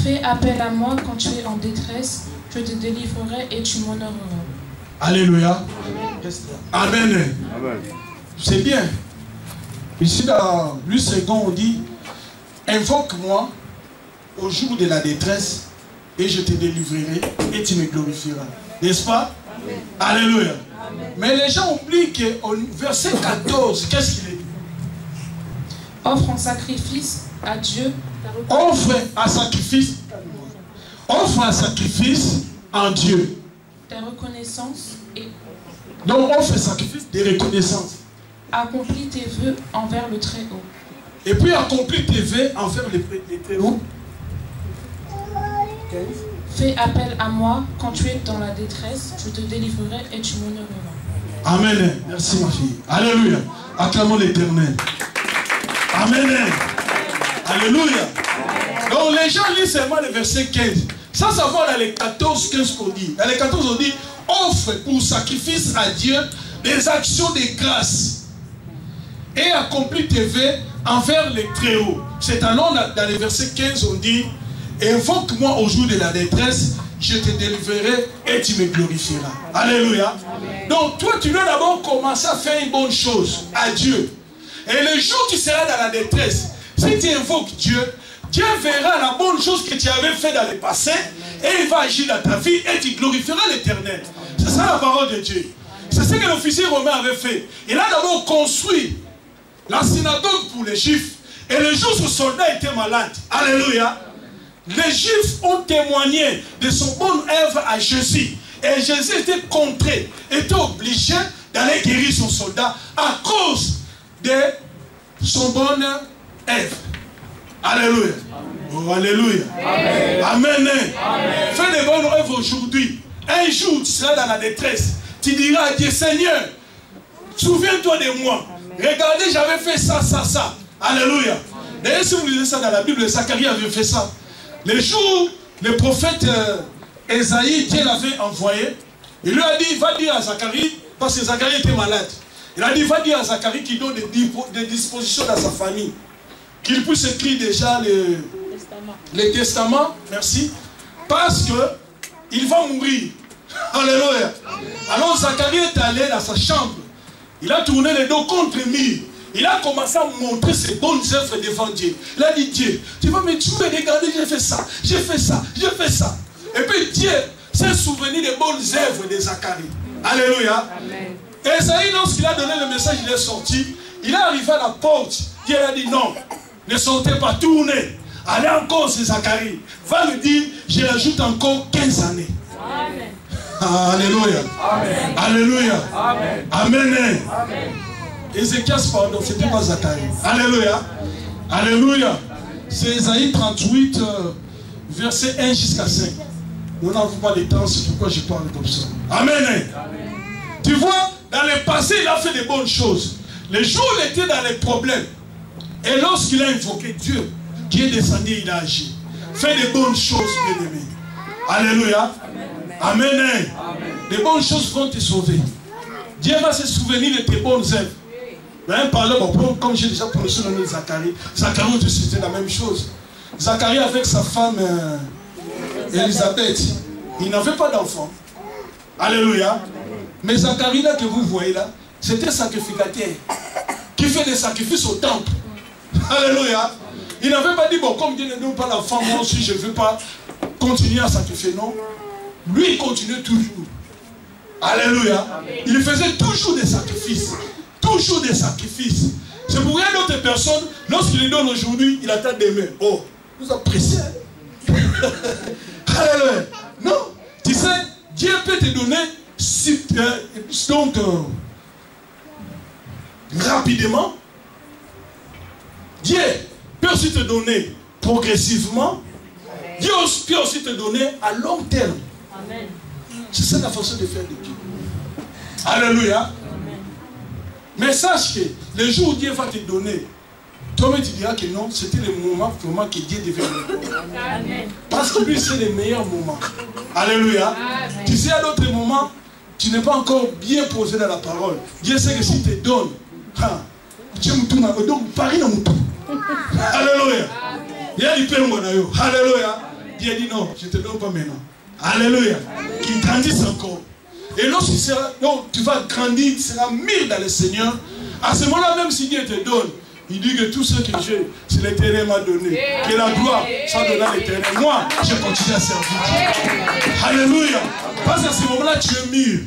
Fais appel à moi quand tu es en détresse, je te délivrerai et tu m'honoreras. Alléluia. Amen. Amen. C'est bien. Ici, dans le second, on dit, invoque-moi au jour de la détresse et je te délivrerai et tu me glorifieras. N'est-ce pas? Amen. Alléluia. Amen. Mais les gens oublient qu'au verset 14, qu'est-ce qu'il est dit? Offre en sacrifice à Dieu. Offre un sacrifice. Offre un sacrifice en Dieu. Ta reconnaissance et... Donc offre un sacrifice de reconnaissance. Accomplis tes vœux envers le Très-Haut. Et puis accomplis tes vœux envers les Très-Haut. Fais appel à moi quand tu es dans la détresse, je te délivrerai et tu m'honoreras. Amen. Merci ma fille. Alléluia. Acclamons l'Éternel. Amen. Alléluia. Donc les gens lisent seulement le verset 15. Ça va dans les 14, 15 qu'on dit. Dans les 14, on dit offre pour sacrifice à Dieu des actions de grâce et accomplis tes vœux envers les Très-Hauts. C'est alors dans les versets 15, on dit invoque-moi au jour de la détresse, je te délivrerai et tu me glorifieras. Alléluia. Amen. Donc toi, tu dois d'abord commencer à faire une bonne chose à Dieu. Et le jour où tu seras dans la détresse, si tu invoques Dieu, Dieu verra la bonne chose que tu avais fait dans le passé et il va agir dans ta vie et tu glorifieras l'Éternel. C'est ça la parole de Dieu. C'est ce que l'officier romain avait fait. Il a d'abord construit la synagogue pour les Juifs. Et le jour où ce soldat était malade, alléluia, les Juifs ont témoigné de son bonne œuvre à Jésus. Et Jésus était contré, était obligé d'aller guérir son soldat à cause de son bonne œuvre. Alléluia. Oh, alléluia. Amen. Amen. Amen. Fais des bonnes œuvres aujourd'hui. Un jour, tu seras dans la détresse. Tu diras à Dieu, Seigneur, souviens-toi de moi. Regardez, j'avais fait ça, ça, ça. Alléluia. D'ailleurs, si vous lisez ça dans la Bible, Zacharie avait fait ça. Le jour où le prophète Esaïe, Dieu l'avait envoyé, il lui a dit, va dire à Zacharie, parce que Zacharie était malade. Il a dit, va dire à Zacharie qu'il donne des dispositions dans sa famille. Qu'il puisse écrire déjà les testaments, merci, parce qu'il va mourir. Alléluia. Alors Zacharie est allé dans sa chambre. Il a tourné le dos contre le mur. Il a commencé à montrer ses bonnes œuvres devant Dieu. Il a dit, Dieu, tu vas me tuer, regardez, j'ai fait ça, j'ai fait ça, j'ai fait ça. Et puis Dieu s'est souvenu des bonnes œuvres de Zacharie. Alléluia. Amen. Et Esaïe, lorsqu'il a donné le message, il est sorti. Il est arrivé à la porte. Dieu a dit, non, ne sortez pas, tournez. Allez encore, c'est Zacharie. Va lui dire, je rajoute encore 15 années. Amen. Alléluia. Amen. Alléluia. Amen. Amen. Amen. Ézéchias, pardon, c'était pas Zacharie. Alléluia. Alléluia. C'est Esaïe 38, verset 1 jusqu'à 5. Nous n'avons pas de temps, c'est pourquoi je parle comme ça. Amen. Amen. Tu vois, dans le passé, il a fait de bonnes choses. Le jour où il était dans les problèmes, et lorsqu'il a invoqué Dieu, Dieu est descendu, il a agi. Fais de bonnes choses, bien aimé. Alléluia. Amen. Amen. Les bonnes choses vont te sauver. Dieu va se souvenir de tes bonnes œuvres. Mais bon, comme j'ai déjà prononcé le nom de Zacharie, Zacharie c'était la même chose. Zacharie avec sa femme Elisabeth, il n'avait pas d'enfant. Alléluia. Mais Zacharie là que vous voyez là, c'était sacrificateur qui fait des sacrifices au temple. Alléluia. Il n'avait pas dit, bon, comme Dieu ne donne pas d'enfant, moi aussi je ne veux pas continuer à sacrifier. Non. Lui, il continuait toujours. Alléluia. Il faisait toujours des sacrifices. Toujours des sacrifices. C'est pour une autre personne, lorsqu'il lui donne aujourd'hui, il attend demain. Oh, vous appréciez. Alléluia. Non. Tu sais, Dieu peut te donner donc rapidement. Dieu peut aussi te donner progressivement. Dieu peut aussi te donner à long terme. C'est ça la façon de faire de Dieu. Alléluia. Amen. Mais sache que le jour où Dieu va te donner, toi-même tu diras que non, c'était le moment vraiment que Dieu devait te donner. Parce que lui, c'est le meilleur moment. Alléluia. Amen. Tu sais, à d'autres moments, tu n'es pas encore bien posé dans la parole. Dieu sait que s'il te donne, Dieu me tourne, donc Paris n'a pas. Alléluia. Il y a du père. Alléluia. Dieu dit non, je ne te donne pas maintenant. Alléluia. Qu'il grandisse encore. Et lorsque tu vas grandir, tu seras mis dans le Seigneur. À ce moment-là, même si Dieu te donne, il dit que tout ce que j'ai, c'est l'Éternel m'a donné. Que la gloire soit donnée à l'Éternel. Moi, je continue à servir Dieu. Alléluia. Parce qu'à ce moment-là, tu es mûr.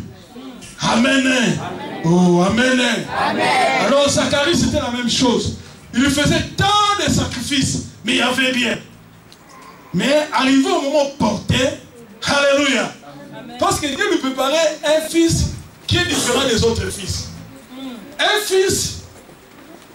Amen. Oh, amen. Alors, Zacharie, c'était la même chose. Il faisait tant de sacrifices, mais il y avait rien. Mais arrivé au moment porté, alléluia. Parce que Dieu lui préparait un fils qui est différent des autres fils. Un fils,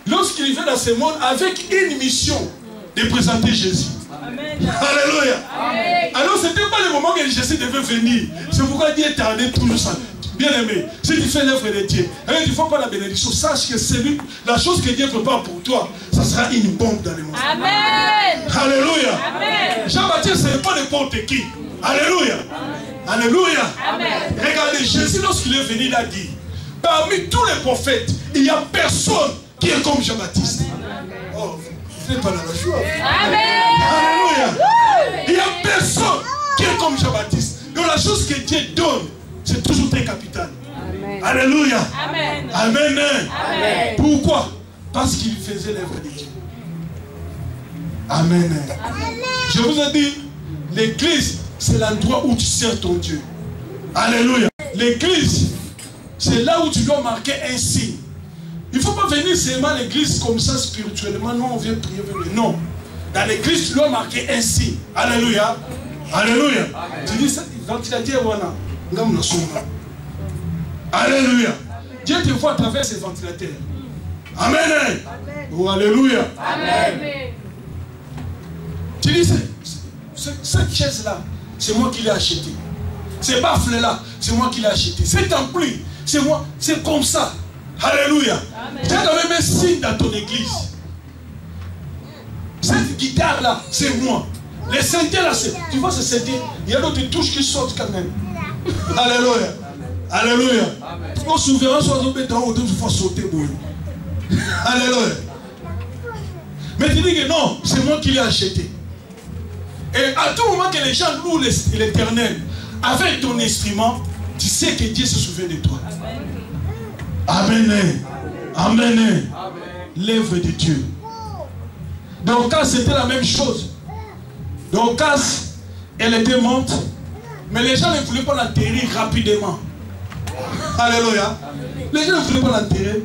lorsqu'il vient dans ce monde, avec une mission de présenter Jésus. Amen. Alléluia. Amen. Alors ce n'était pas le moment que Jésus devait venir. C'est pourquoi Dieu tardait toujours ça. Bien aimé, si tu fais l'œuvre de Dieu, il ne faut pas la bénédiction. Sache que c'est lui, la chose que Dieu prépare pour toi, ça sera une bombe dans le monde. Amen. Alléluia. Amen. Jean-Baptiste, ce n'est pas n'importe qui. Alléluia. Amen. Alléluia. Amen. Regardez, Jésus, lorsqu'il est venu, il a dit, parmi tous les prophètes, il n'y a personne qui est comme Jean-Baptiste. Oh, vous n'êtes pas dans la joie. Amen. Alléluia. Il n'y a personne qui est comme Jean-Baptiste. Donc la chose que Dieu donne, c'est toujours très capital. Amen. Alléluia. Amen. Amen. Amen. Pourquoi? Parce qu'il faisait l'œuvre de Dieu. Amen. Amen. Je vous ai dit, l'église, c'est l'endroit où tu sers ton Dieu. Alléluia. L'église, c'est là où tu dois marquer un signe. Il ne faut pas venir seulement à l'église comme ça spirituellement. Non, on vient prier. Non. Dans l'église, tu dois marquer un signe. Alléluia. Alléluia. Tu dis ça, ventilateur, voilà. Alléluia. Dieu te voit à travers ces ventilateurs. Amen. Amen. Oh, alléluia. Amen. Tu dis, cette chaise-là, c'est moi qui l'ai achetée. Ces baffles-là, c'est moi qui l'ai acheté. Cet ampli, c'est moi. C'est comme ça. Alléluia. Tu as quand même un signe dans ton église. Cette guitare-là, c'est moi. Les synthés là, tu vois ce synthé, il y a d'autres touches qui sortent quand même. Alléluia. Alléluia. Au souverain, soit au béton, au faut sauter. Alléluia. Mais tu dis que non, c'est moi qui l'ai acheté. Et à tout moment que les gens louent l'Éternel avec ton instrument, tu sais que Dieu se souvient de toi. Amen. Amen. L'œuvre de Dieu. Donc, quand c'était la même chose. Donc, quand elle était morte, mais les gens ne voulaient pas l'enterrer rapidement. Alléluia. Les gens ne voulaient pas l'enterrer.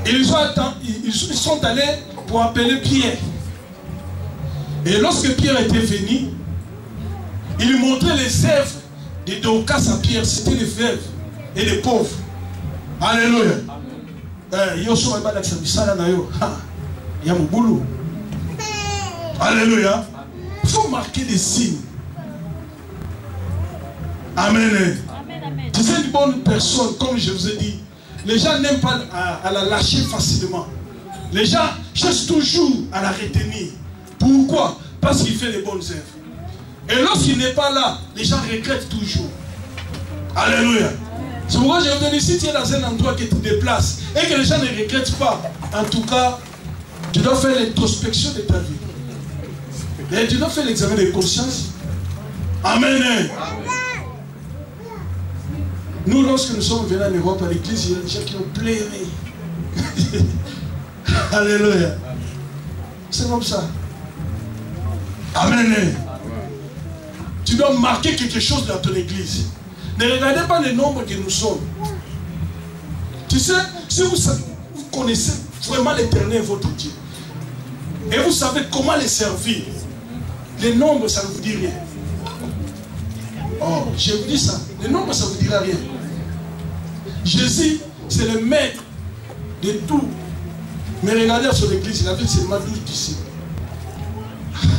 Ils sont allés pour appeler Pierre. Et lorsque Pierre était venu, il lui montrait les œuvres de Dorcas à Pierre. C'était les veuves et les pauvres. Alléluia. Alléluia. Il faut marquer des signes. Amen. Tu sais, une bonne personne, comme je vous ai dit, les gens n'aiment pas à la lâcher facilement. Les gens cherchent toujours à la retenir. Pourquoi? Parce qu'il fait les bonnes œuvres. Et lorsqu'il n'est pas là, les gens regrettent toujours. Alléluia. C'est pourquoi je vous dis, si tu es dans un endroit qui te déplace et que les gens ne regrettent pas, en tout cas, tu dois faire l'introspection de ta vie. Et tu dois faire l'examen de conscience. Amen. Nous, lorsque nous sommes venus en Europe à l'église, il y a des gens qui ont pleuré. Alléluia. C'est comme ça. Amen. Tu dois marquer quelque chose dans ton église. Ne regardez pas le nombre que nous sommes. Tu sais, si vous connaissez vraiment l'Éternel, votre Dieu, et vous savez comment les servir, les nombres, ça ne vous dit rien. Oh, je vous dis ça. Les nombres, ça ne vous dira rien. Jésus, c'est le maître de tout. Mais regardez sur l'église, il avait seulement 12 disciples.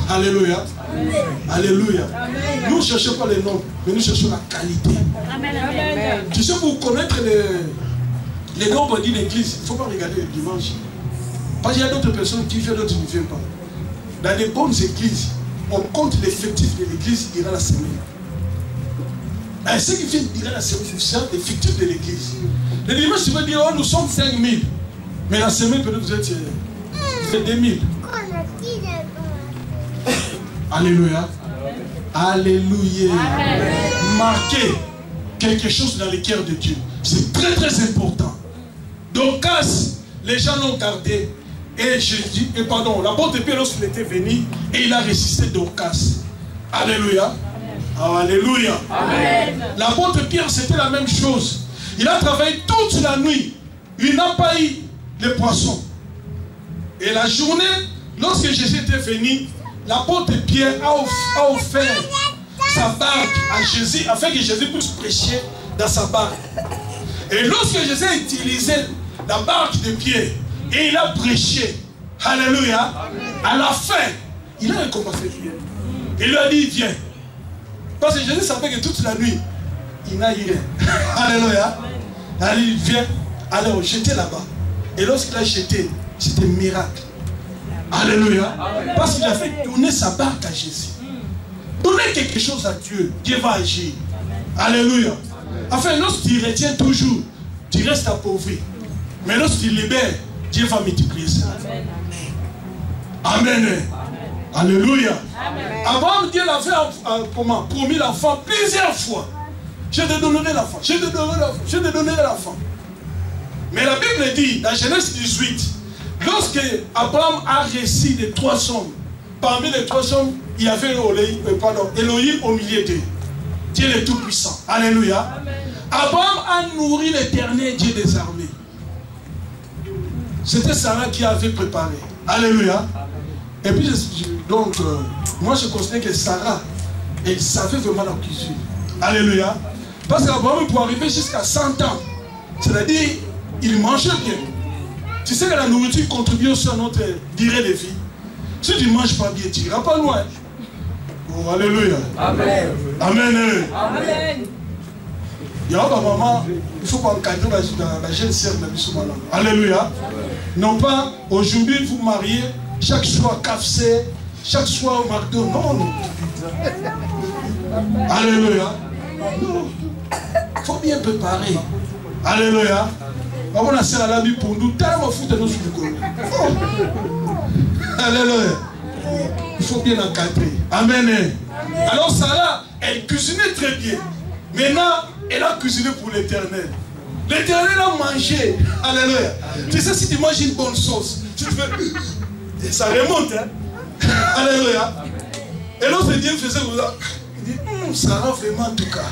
Alléluia. Amen. Alléluia. Amen. Nous ne cherchons pas les noms, mais nous cherchons la qualité. Amen. Amen. Tu sais, pour connaître les nombres d'une église, il ne faut pas regarder le dimanche. Parce qu'il y a d'autres personnes qui viennent, d'autres qui ne viennent pas. Dans les bonnes églises, on compte l'effectif de l'église durant la semaine. Et ceux qui viennent durant la semaine, c'est l'effectif de l'église. Le dimanche, tu vas dire, oh, nous sommes 5000. Mais la semaine, peut-être vous êtes 2000. Alléluia. Alléluia. Marquez quelque chose dans le cœur de Dieu. C'est très très important. Donc, les gens l'ont gardé. Et Jésus, l'apôtre Pierre, lorsqu'il était venu, et il a résisté Dorcas. Alléluia. Alléluia. L'apôtre Pierre, c'était la même chose. Il a travaillé toute la nuit. Il n'a pas eu les poissons. Et la journée, lorsque Jésus était venu, l'apôtre Pierre a offert sa barque à Jésus afin que Jésus puisse prêcher dans sa barque. Et lorsque Jésus a utilisé la barque de Pierre et il a prêché, alléluia, à la fin, il a récompensé Pierre. Il lui a dit, viens. Parce que Jésus savait que toute la nuit, il n'a eu rien. Alléluia. Il dit, viens. Alors, jetez là-bas. Et lorsqu'il a jeté, c'était un miracle. Alléluia. Parce qu'il a fait donner sa barque à Jésus. Donner quelque chose à Dieu, Dieu va agir. Alléluia. Enfin, lorsqu'il retient toujours, tu restes appauvri. Mais lorsqu'il libère, Dieu va multiplier ça. Amen. Alléluia. Abraham, Dieu l'avait promis l'enfant plusieurs fois. Je te donnerai l'enfant. Je te donnerai l'enfant. Je te donnerai l'enfant. Mais la Bible dit, dans Genèse 18, lorsque Abraham a réussi les 3 hommes, parmi les 3 hommes, il y avait Elohim au milieu d'eux. Dieu le Tout-Puissant. Alléluia. Amen. Abraham a nourri l'Éternel Dieu des armées. C'était Sarah qui avait préparé. Alléluia. Et puis, donc, moi je considère que Sarah, elle savait vraiment la cuisine. Alléluia. Parce qu'Abraham, pour arriver jusqu'à 100 ans, c'est-à-dire, il mangeait bien. Tu sais que la nourriture contribue aussi à notre durée de vie. Si tu ne manges pas bien, tu n'iras pas loin. Oh, alléluia. Amen. Amen. Amen. Il y a un moment, il faut pas encadrer la jeune sœur de la. Alléluia. Non pas, aujourd'hui, vous mariez, chaque soir KFC, chaque soir au McDo. Non, non. Alléluia. Non. Il faut bien préparer. Alléluia. On a serré la vie pour nous, tellement foutre de nos sous-cours. Alléluia. Il faut bien encadrer. Amen. Alors Sarah, elle cuisinait très bien. Maintenant, elle a cuisiné pour l'Éternel. L'Éternel a mangé. Alléluia. Tu sais, si tu manges une bonne sauce, tu fais... ça remonte. Hein? Alléluia. Et l'autre Dieu faisait ça. Il dit, Sarah, vraiment, en tout cas,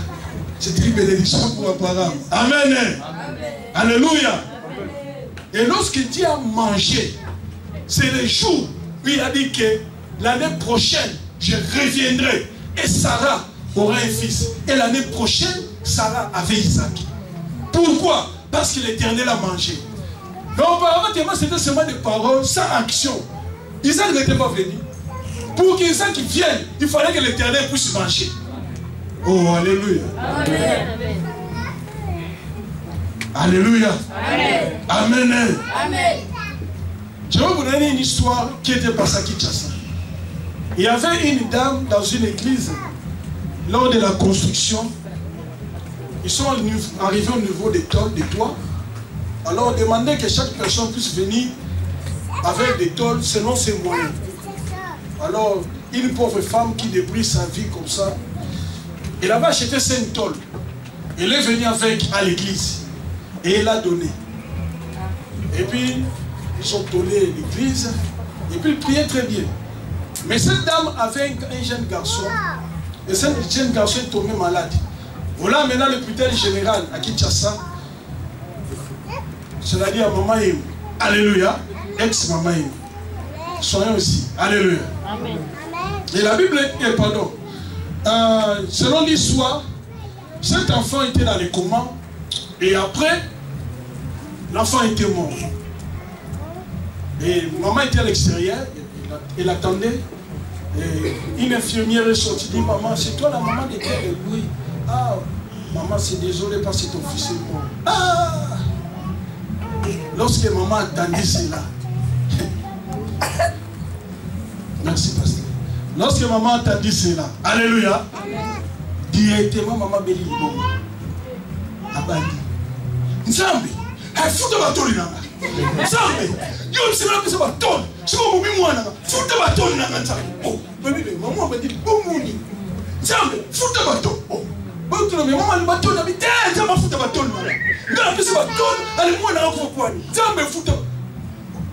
c'est une bénédiction pour Abraham. Amen. Alléluia. Et lorsque Dieu a mangé, c'est le jour où il a dit que l'année prochaine, je reviendrai. Et Sarah aura un fils. Et l'année prochaine, Sarah avait Isaac. Pourquoi? Parce que l'Éternel a mangé. Mais auparavant, c'était seulement des paroles sans action. Isaac n'était pas venu. Pour qu'Isaac vienne, il fallait que l'Éternel puisse manger. Oh, alléluia. Amen. Alléluia. Amen. Amen. Amen. Je vais vous donner une histoire qui était passée à Kinshasa. Il y avait une dame dans une église, lors de la construction. Ils sont arrivés au niveau des toits. Alors on demandait que chaque personne puisse venir avec des tôles selon ses moyens. Alors une pauvre femme qui débrouille sa vie comme ça, elle avait acheté 5 tôles. Elle est venue avec à l'église et elle a donné. Et puis ils ont tôlé l'église et puis ils priaient très bien. Mais cette dame avait un jeune garçon et ce jeune garçon est tombé malade. Voilà maintenant l'hôpital général à Kinshasa. C'est-à-dire à Maman Yéhou. Alléluia. Ex-Maman Yéhou. Soyons aussi. Alléluia. Amen. Et la Bible est, pardon. Selon l'histoire, cet enfant était dans les comas. Et après, l'enfant était mort. Et maman était à l'extérieur, elle attendait. Et une infirmière est sortie, dit, maman, c'est toi la maman de quel? Oui. Ah, maman, c'est désolé parce que ton fils est mort. Ah! Lorsque maman attendait cela, merci pasteur. Lorsque maman attendait cela, alléluia, directement maman béni le bon. Abandi. Nzambe, futa batoli nanga. Nzambe, yo msema pesa batoli. Siko mumi mwana, futa batoli nanga nzambe. Oh, baby, maman m'a dit bon muni. Nzambe, futa batoli. Oh. Bato na maman le batoli na bité, nzambe futa batoli nanga. Ngala pesa batoli, ali mwana ako kwani. Nzambe futa.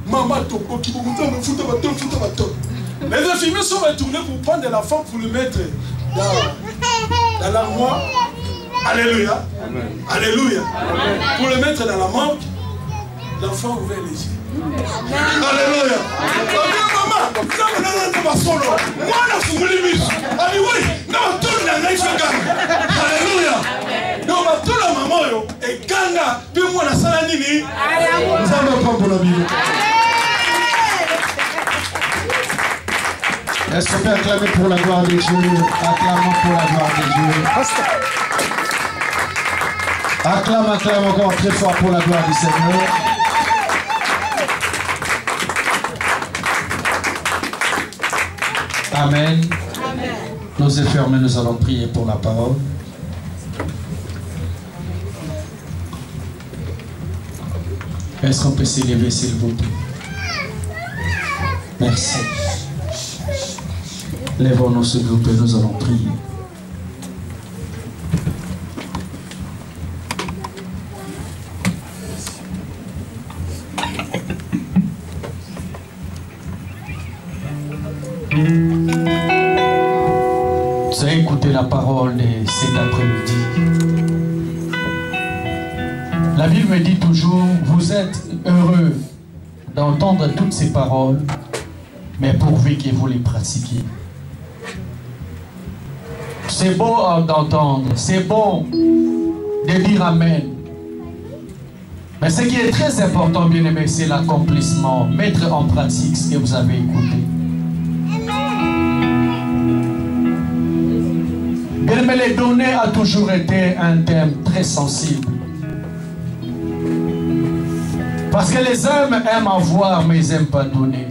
Maman toko ki bo nzambe futa batoli. Les infirmiers sont retournés pour prendre l'enfant pour le mettre dans l'armoire. Alléluia. Amen. Alléluia. Amen. Pour le mettre dans la morgue, l'enfant ouvert les yeux. Amen. Alléluia. Maman, alléluia. Donc, tout la maman et ganga, puis moi la salanini. Ça me prend pour la Bible. Est-ce qu'on peut acclamer pour la gloire de Dieu? Acclamons pour la gloire de Dieu. Acclame encore très fort pour la gloire du Seigneur. Amen. Amen. Nos yeux fermés, nous allons prier pour la parole. Est-ce qu'on peut s'élever, s'il vous plaît? Merci. Lèvons-nous ce groupe et nous allons prier. Vous avez écouté la parole de cet après-midi. La Bible me dit toujours, vous êtes heureux d'entendre toutes ces paroles, mais pourvu que vous les pratiquiez. C'est beau d'entendre, c'est bon de dire Amen. Mais ce qui est très important, bien aimé, c'est l'accomplissement. Mettre en pratique ce que vous avez écouté. Bien aimé, les données a toujours été un thème très sensible. Parce que les hommes aiment avoir, mais ils n'aiment pas donner.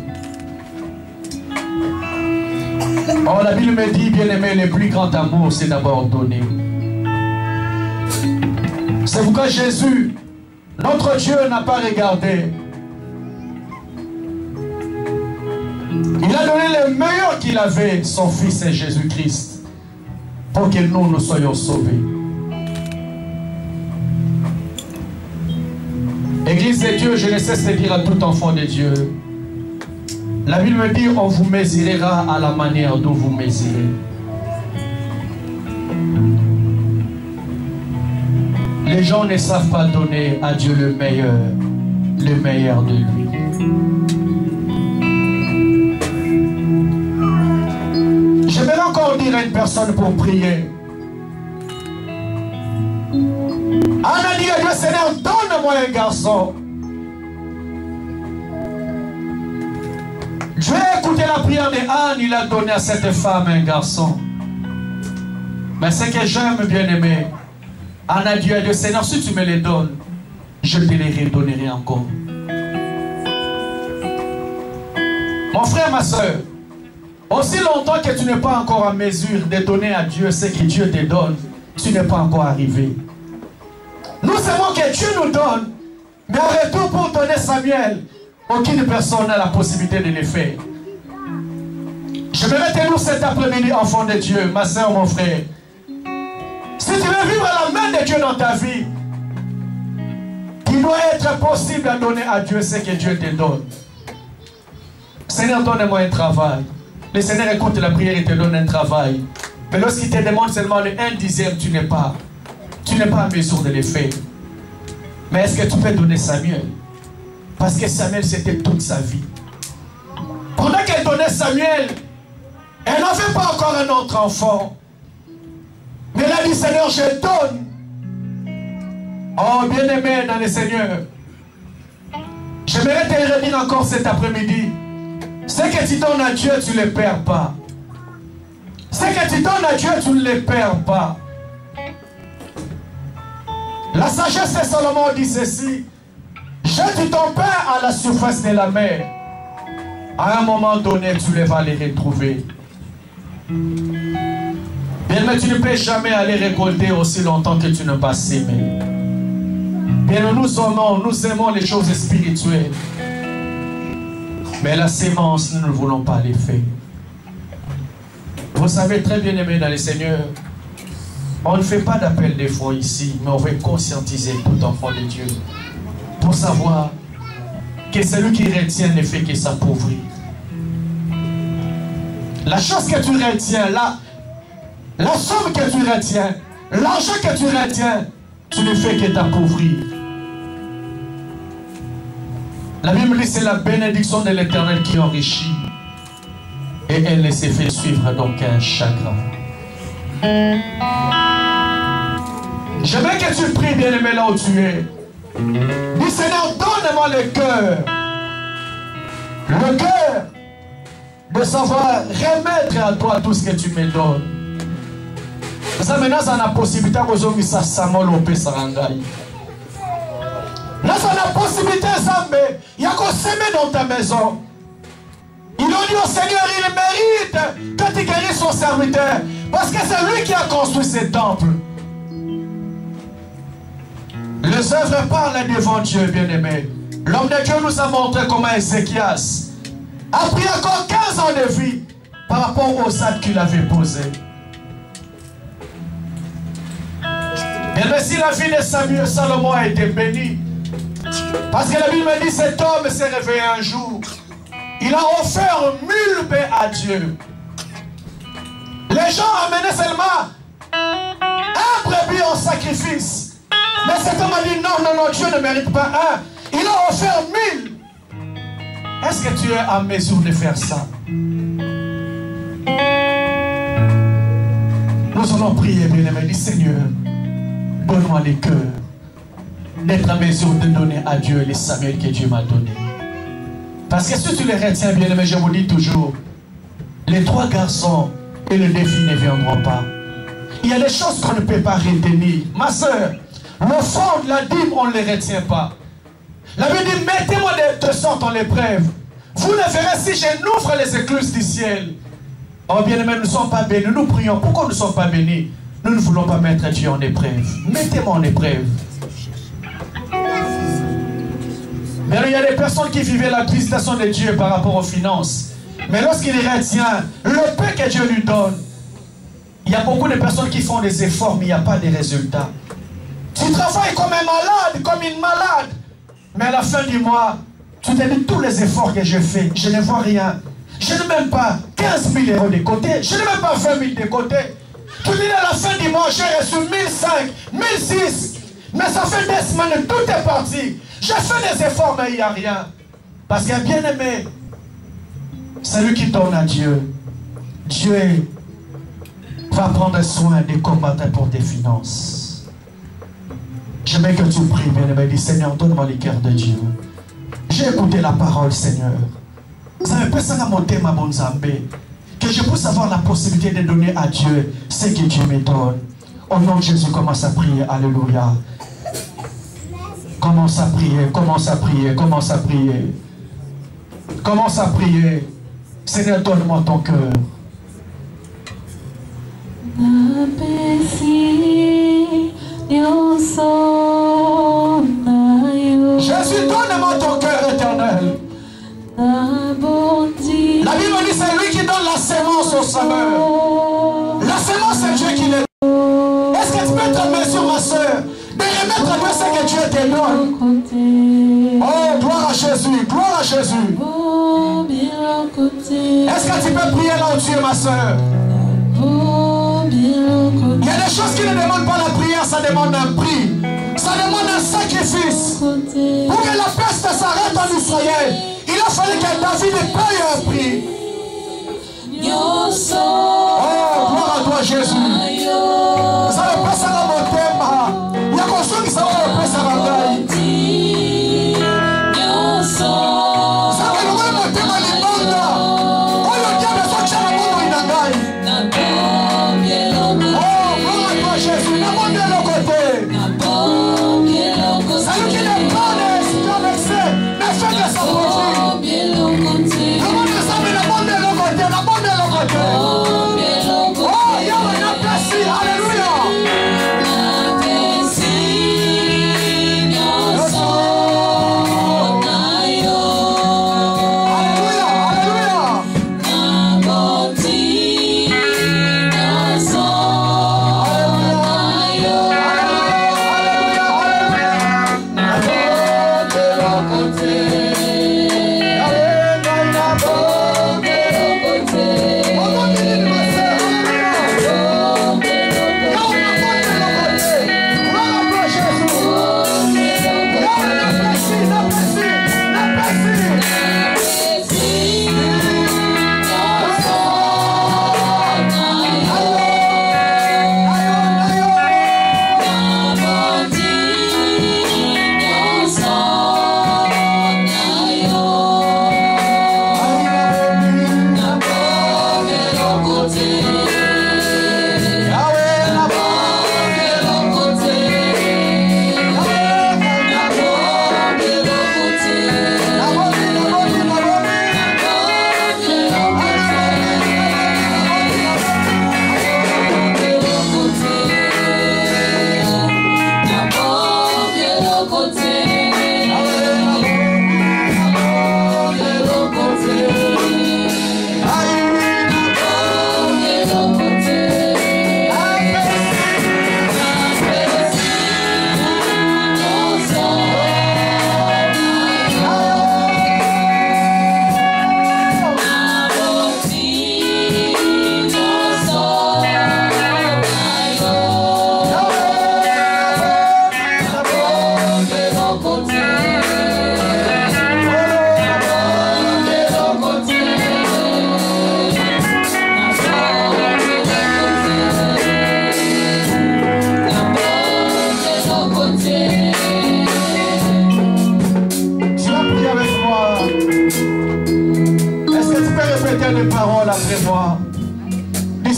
Or, la Bible me dit, bien aimé, le plus grand amour, c'est d'abord donner. C'est pourquoi Jésus, notre Dieu, n'a pas regardé. Il a donné le meilleur qu'il avait, son Fils et Jésus-Christ, pour que nous soyons sauvés. Église de Dieu, je ne cesse de dire à tout enfant de Dieu, la Bible me dit, on vous mesurera à la manière dont vous mesurez. Les gens ne savent pas donner à Dieu le meilleur de lui. Je vais encore dire à une personne pour prier. Anna dit à Dieu, Seigneur, donne-moi un garçon. Je vais écouter la prière de Anne, il a donné à cette femme un garçon. Mais ce que j'aime, bien aimé, Anne a dit à Dieu, Seigneur, si tu me les donnes, je te les redonnerai encore. Mon frère, ma soeur, aussi longtemps que tu n'es pas encore en mesure de donner à Dieu ce que Dieu te donne, tu n'es pas encore arrivé. Nous savons que Dieu nous donne, mais en retour pour donner Samuel, aucune personne n'a la possibilité de le faire. Je vais mettre nous cet après-midi, enfant de Dieu, ma soeur, mon frère. Si tu veux vivre la main de Dieu dans ta vie, il doit être possible de donner à Dieu ce que Dieu te donne. Seigneur, donne-moi un travail. Le Seigneur écoute la prière et te donne un travail. Mais lorsqu'il te demande seulement le 1/10, tu n'es pas en mesure de le faire. Mais est-ce que tu peux donner Samuel? Parce que Samuel, c'était toute sa vie. Pendant qu'elle donnait Samuel, elle n'avait pas encore un autre enfant. Mais elle a dit, Seigneur, je donne. Oh, bien-aimé dans le Seigneur, je J'aimerais te le redire encore cet après-midi. Ce que tu donnes à Dieu, tu ne le perds pas. Ce que tu donnes à Dieu, tu ne le perds pas. La sagesse de Salomon dit ceci. Jette ton pain à la surface de la mer. À un moment donné, tu vas les retrouver. Bien, mais tu ne peux jamais aller récolter aussi longtemps que tu ne vas s'aimer. Bien, nous aimons les choses spirituelles. Mais la sémence, nous ne voulons pas les faire. Vous savez très bien aimé dans le Seigneur, on ne fait pas d'appel des fois ici, mais on veut conscientiser tout enfant de Dieu pour savoir que celui qui retient ne fait que s'appauvrir. La chose que tu retiens, la somme que tu retiens, l'argent que tu retiens, tu ne fais que t'appauvrir. La Bible dit c'est la bénédiction de l'Éternel qui enrichit et elle ne s'est fait suivre d'aucun chagrin. J'aimerais que tu pries, bien-aimé, là où tu es. Dis Seigneur, donne-moi le cœur de savoir remettre à toi tout ce que tu me donnes. Ça maintenant, ça a la possibilité de ça s'amolopé sarangai. Là, ça a la possibilité, il y a qu'on s'aimer dans ta maison. Ils ont dit au Seigneur, il mérite que tu guérisses son serviteur. Parce que c'est lui qui a construit ce temple. Les œuvres parlent devant Dieu, bien-aimé. L'homme de Dieu nous a montré comment Ézéchias a pris encore 15 ans de vie par rapport aux actes qu'il avait posés. Bien, si la vie de Samuel Salomon a été bénie, parce que la Bible dit cet homme s'est réveillé un jour. Il a offert 1000 baies à Dieu. Les gens amenaient seulement un brebis en sacrifice. Mais cet homme a dit non, Dieu ne mérite pas un. Il a offert 1000. Est-ce que tu es en mesure de faire ça? Nous allons prier, bien-aimé, dit Seigneur, donne-moi les cœurs d'être en mesure de donner à Dieu les Samuel que Dieu m'a donné. Parce que si tu les retiens, bien-aimé, je vous dis toujours, les 3 garçons et le défi ne viendront pas. Il y a des choses qu'on ne peut pas retenir. Ma soeur, le fond de la dîme, on ne les retient pas. La Bible dit, mettez-moi de sorte en l'épreuve. Vous le verrez si je n'ouvre les écluses du ciel. Oh bien-aimé, nous ne sommes pas bénis. Nous prions. Pourquoi nous ne sommes pas bénis? Nous ne voulons pas mettre Dieu en épreuve. Mettez-moi en épreuve. Mais il y a des personnes qui vivaient la visitation de Dieu par rapport aux finances. Mais lorsqu'il retient le peu que Dieu lui donne, il y a beaucoup de personnes qui font des efforts, mais il n'y a pas de résultats. Tu travailles comme un malade, comme une malade. Mais à la fin du mois, tu te dis tous les efforts que j'ai faits, je ne vois rien. Je n'ai même pas 15 000 euros de côté, je n'ai même pas 20 000 de côté. Tu dis à la fin du mois, j'ai reçu 1005, 1006. Mais ça fait des semaines, tout est parti. J'ai fait des efforts, mais il n'y a rien. Parce que bien aimé, celui qui donne à Dieu, Dieu va prendre soin des combattants pour tes finances. J'aimerais que tu pries, bien aimé, dis Seigneur, donne-moi le cœur de Dieu. J'ai écouté la parole, Seigneur. Ça me peut ça monter ma bonne zambé. Que je puisse avoir la possibilité de donner à Dieu ce que Dieu me donne. Au nom de Jésus, commence à prier. Alléluia. Commence à prier, commence à prier, commence à prier. Commence à prier. Seigneur, donne-moi ton cœur. Jésus, donne-moi ton cœur éternel. La Bible dit c'est lui qui donne la sémence au semeur. La sémence, c'est Dieu qui le donne. Est-ce que tu peux te mettre sur ma soeur de remettre à Dieu ce que Dieu te donne? Oh, gloire à Jésus, gloire à Jésus. Est-ce que tu peux prier là où tu es, ma soeur? Il y a des choses qui ne demandent pas la prière, ça demande un prix. Ça demande un sacrifice. Pour que la peste s'arrête en Israël, il a fallu que David paye un prix. Oh, gloire à toi, Jésus. Ça ne passe pas mon thème. Il y a quelque chose qui s'en va passer à la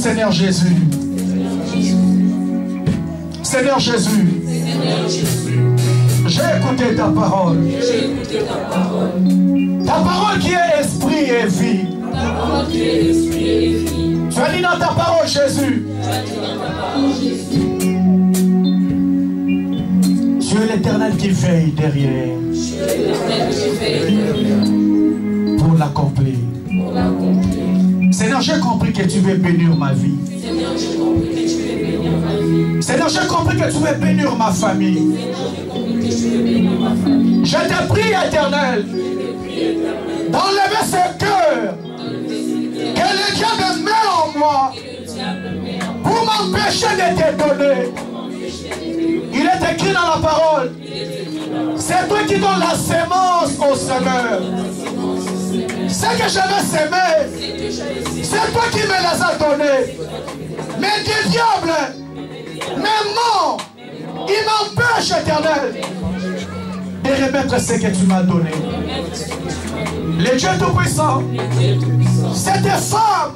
Seigneur Jésus. Seigneur Jésus. J'ai écouté ta parole. Ta parole qui est esprit et vie. Tu as dit dans ta parole, Jésus. Tu es l'Éternel qui veille derrière pour l'accomplir. Seigneur, j'ai compris que tu veux bénir ma vie. Seigneur, j'ai compris que tu veux bénir ma famille. Je te prie, Éternel, d'enlever ce cœur que le diable met en moi pour m'empêcher de te donner. Il est écrit dans la parole, c'est toi qui donnes la sémence au semeur. Ce que je veux s'aimer, c'est toi qui me les as donnés. Mais du diable, mes mots, il m'empêche, Éternel, de remettre ce que tu m'as donné. Le Dieu Tout-Puissant, cette femme,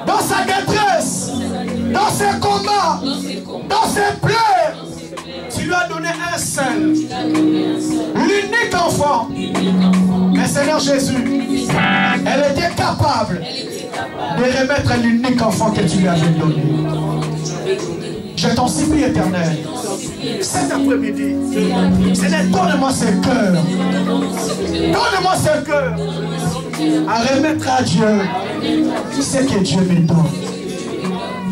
dans sa détresse, dans ses combats, dans ses pleurs, tu lui as donné un seul, l'unique enfant. Mais Seigneur Jésus, elle était capable de remettre l'unique enfant que tu lui avais donné. Je t'en supplie, Éternel, cet après-midi, Seigneur, donne-moi ce cœur. Donne-moi ce cœur à remettre à Dieu ce que Dieu me donne.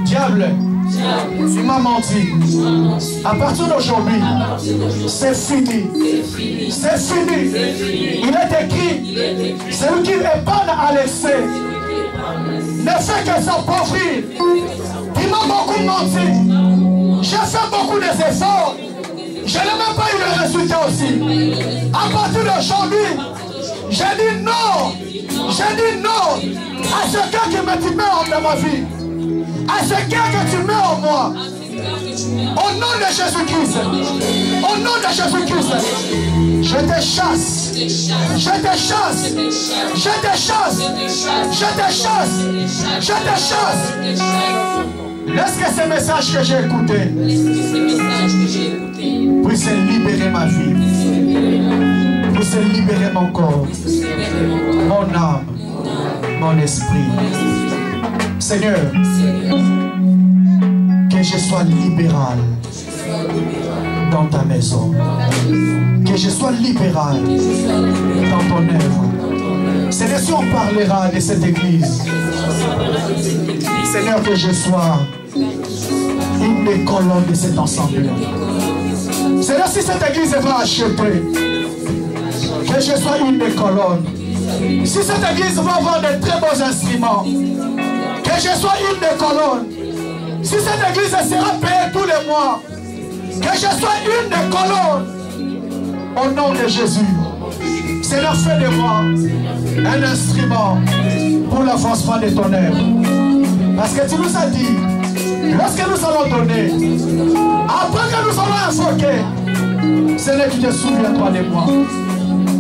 Diable, tu m'as menti. À partir d'aujourd'hui, c'est fini. C'est fini. Il est écrit, celui qui épargne à l'excès ne fait que s'appauvrir. Il m'a beaucoup menti. J'ai fait beaucoup d'efforts. Je n'ai même pas eu le résultat aussi. À partir d'aujourd'hui, j'ai dit non. J'ai dit non à ce cœur que tu mets dans ma vie. À ce cœur que tu mets en moi. Au nom de Jésus-Christ. Au nom de Jésus-Christ. Je te chasse. Je te chasse. Je te chasse. Je te chasse. Je te chasse. Laisse que ce message que j'ai écouté puisse libérer ma vie. Puisse libérer mon corps. Mon âme. Mon esprit. Seigneur, que je sois libéral dans ta maison. Que je sois libéral dans ton œuvre. Seigneur, si on parlera de cette église, Seigneur, que je sois une des colonnes de cet ensemble. Seigneur, si cette église va acheter, que je sois une des colonnes. Si cette église va avoir de très beaux instruments, que je sois une des colonnes. Si cette église sera payée tous les mois, que je sois une des colonnes. Au nom de Jésus, Seigneur, fais de moi un instrument pour l'avancement de ton œuvre. Parce que tu nous as dit, lorsque nous allons donner, après que nous allons invoquer, Seigneur, tu te souviendras de moi.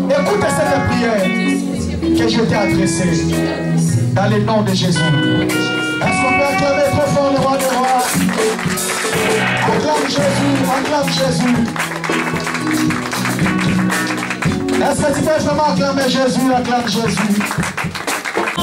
Écoute cette prière que je t'ai adressée dans le nom de Jésus. Est-ce qu'on peut acclamer trop fort le roi des rois? Acclame Jésus, acclame Jésus. Est-ce que tu peux vraiment acclamer Jésus, acclame Jésus? Oh,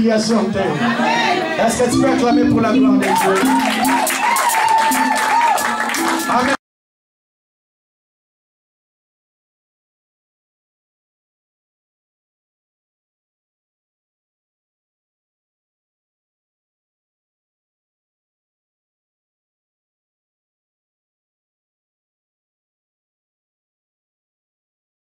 qu'il y a sur terre. Est-ce que tu peux acclamer pour la gloire de Dieu?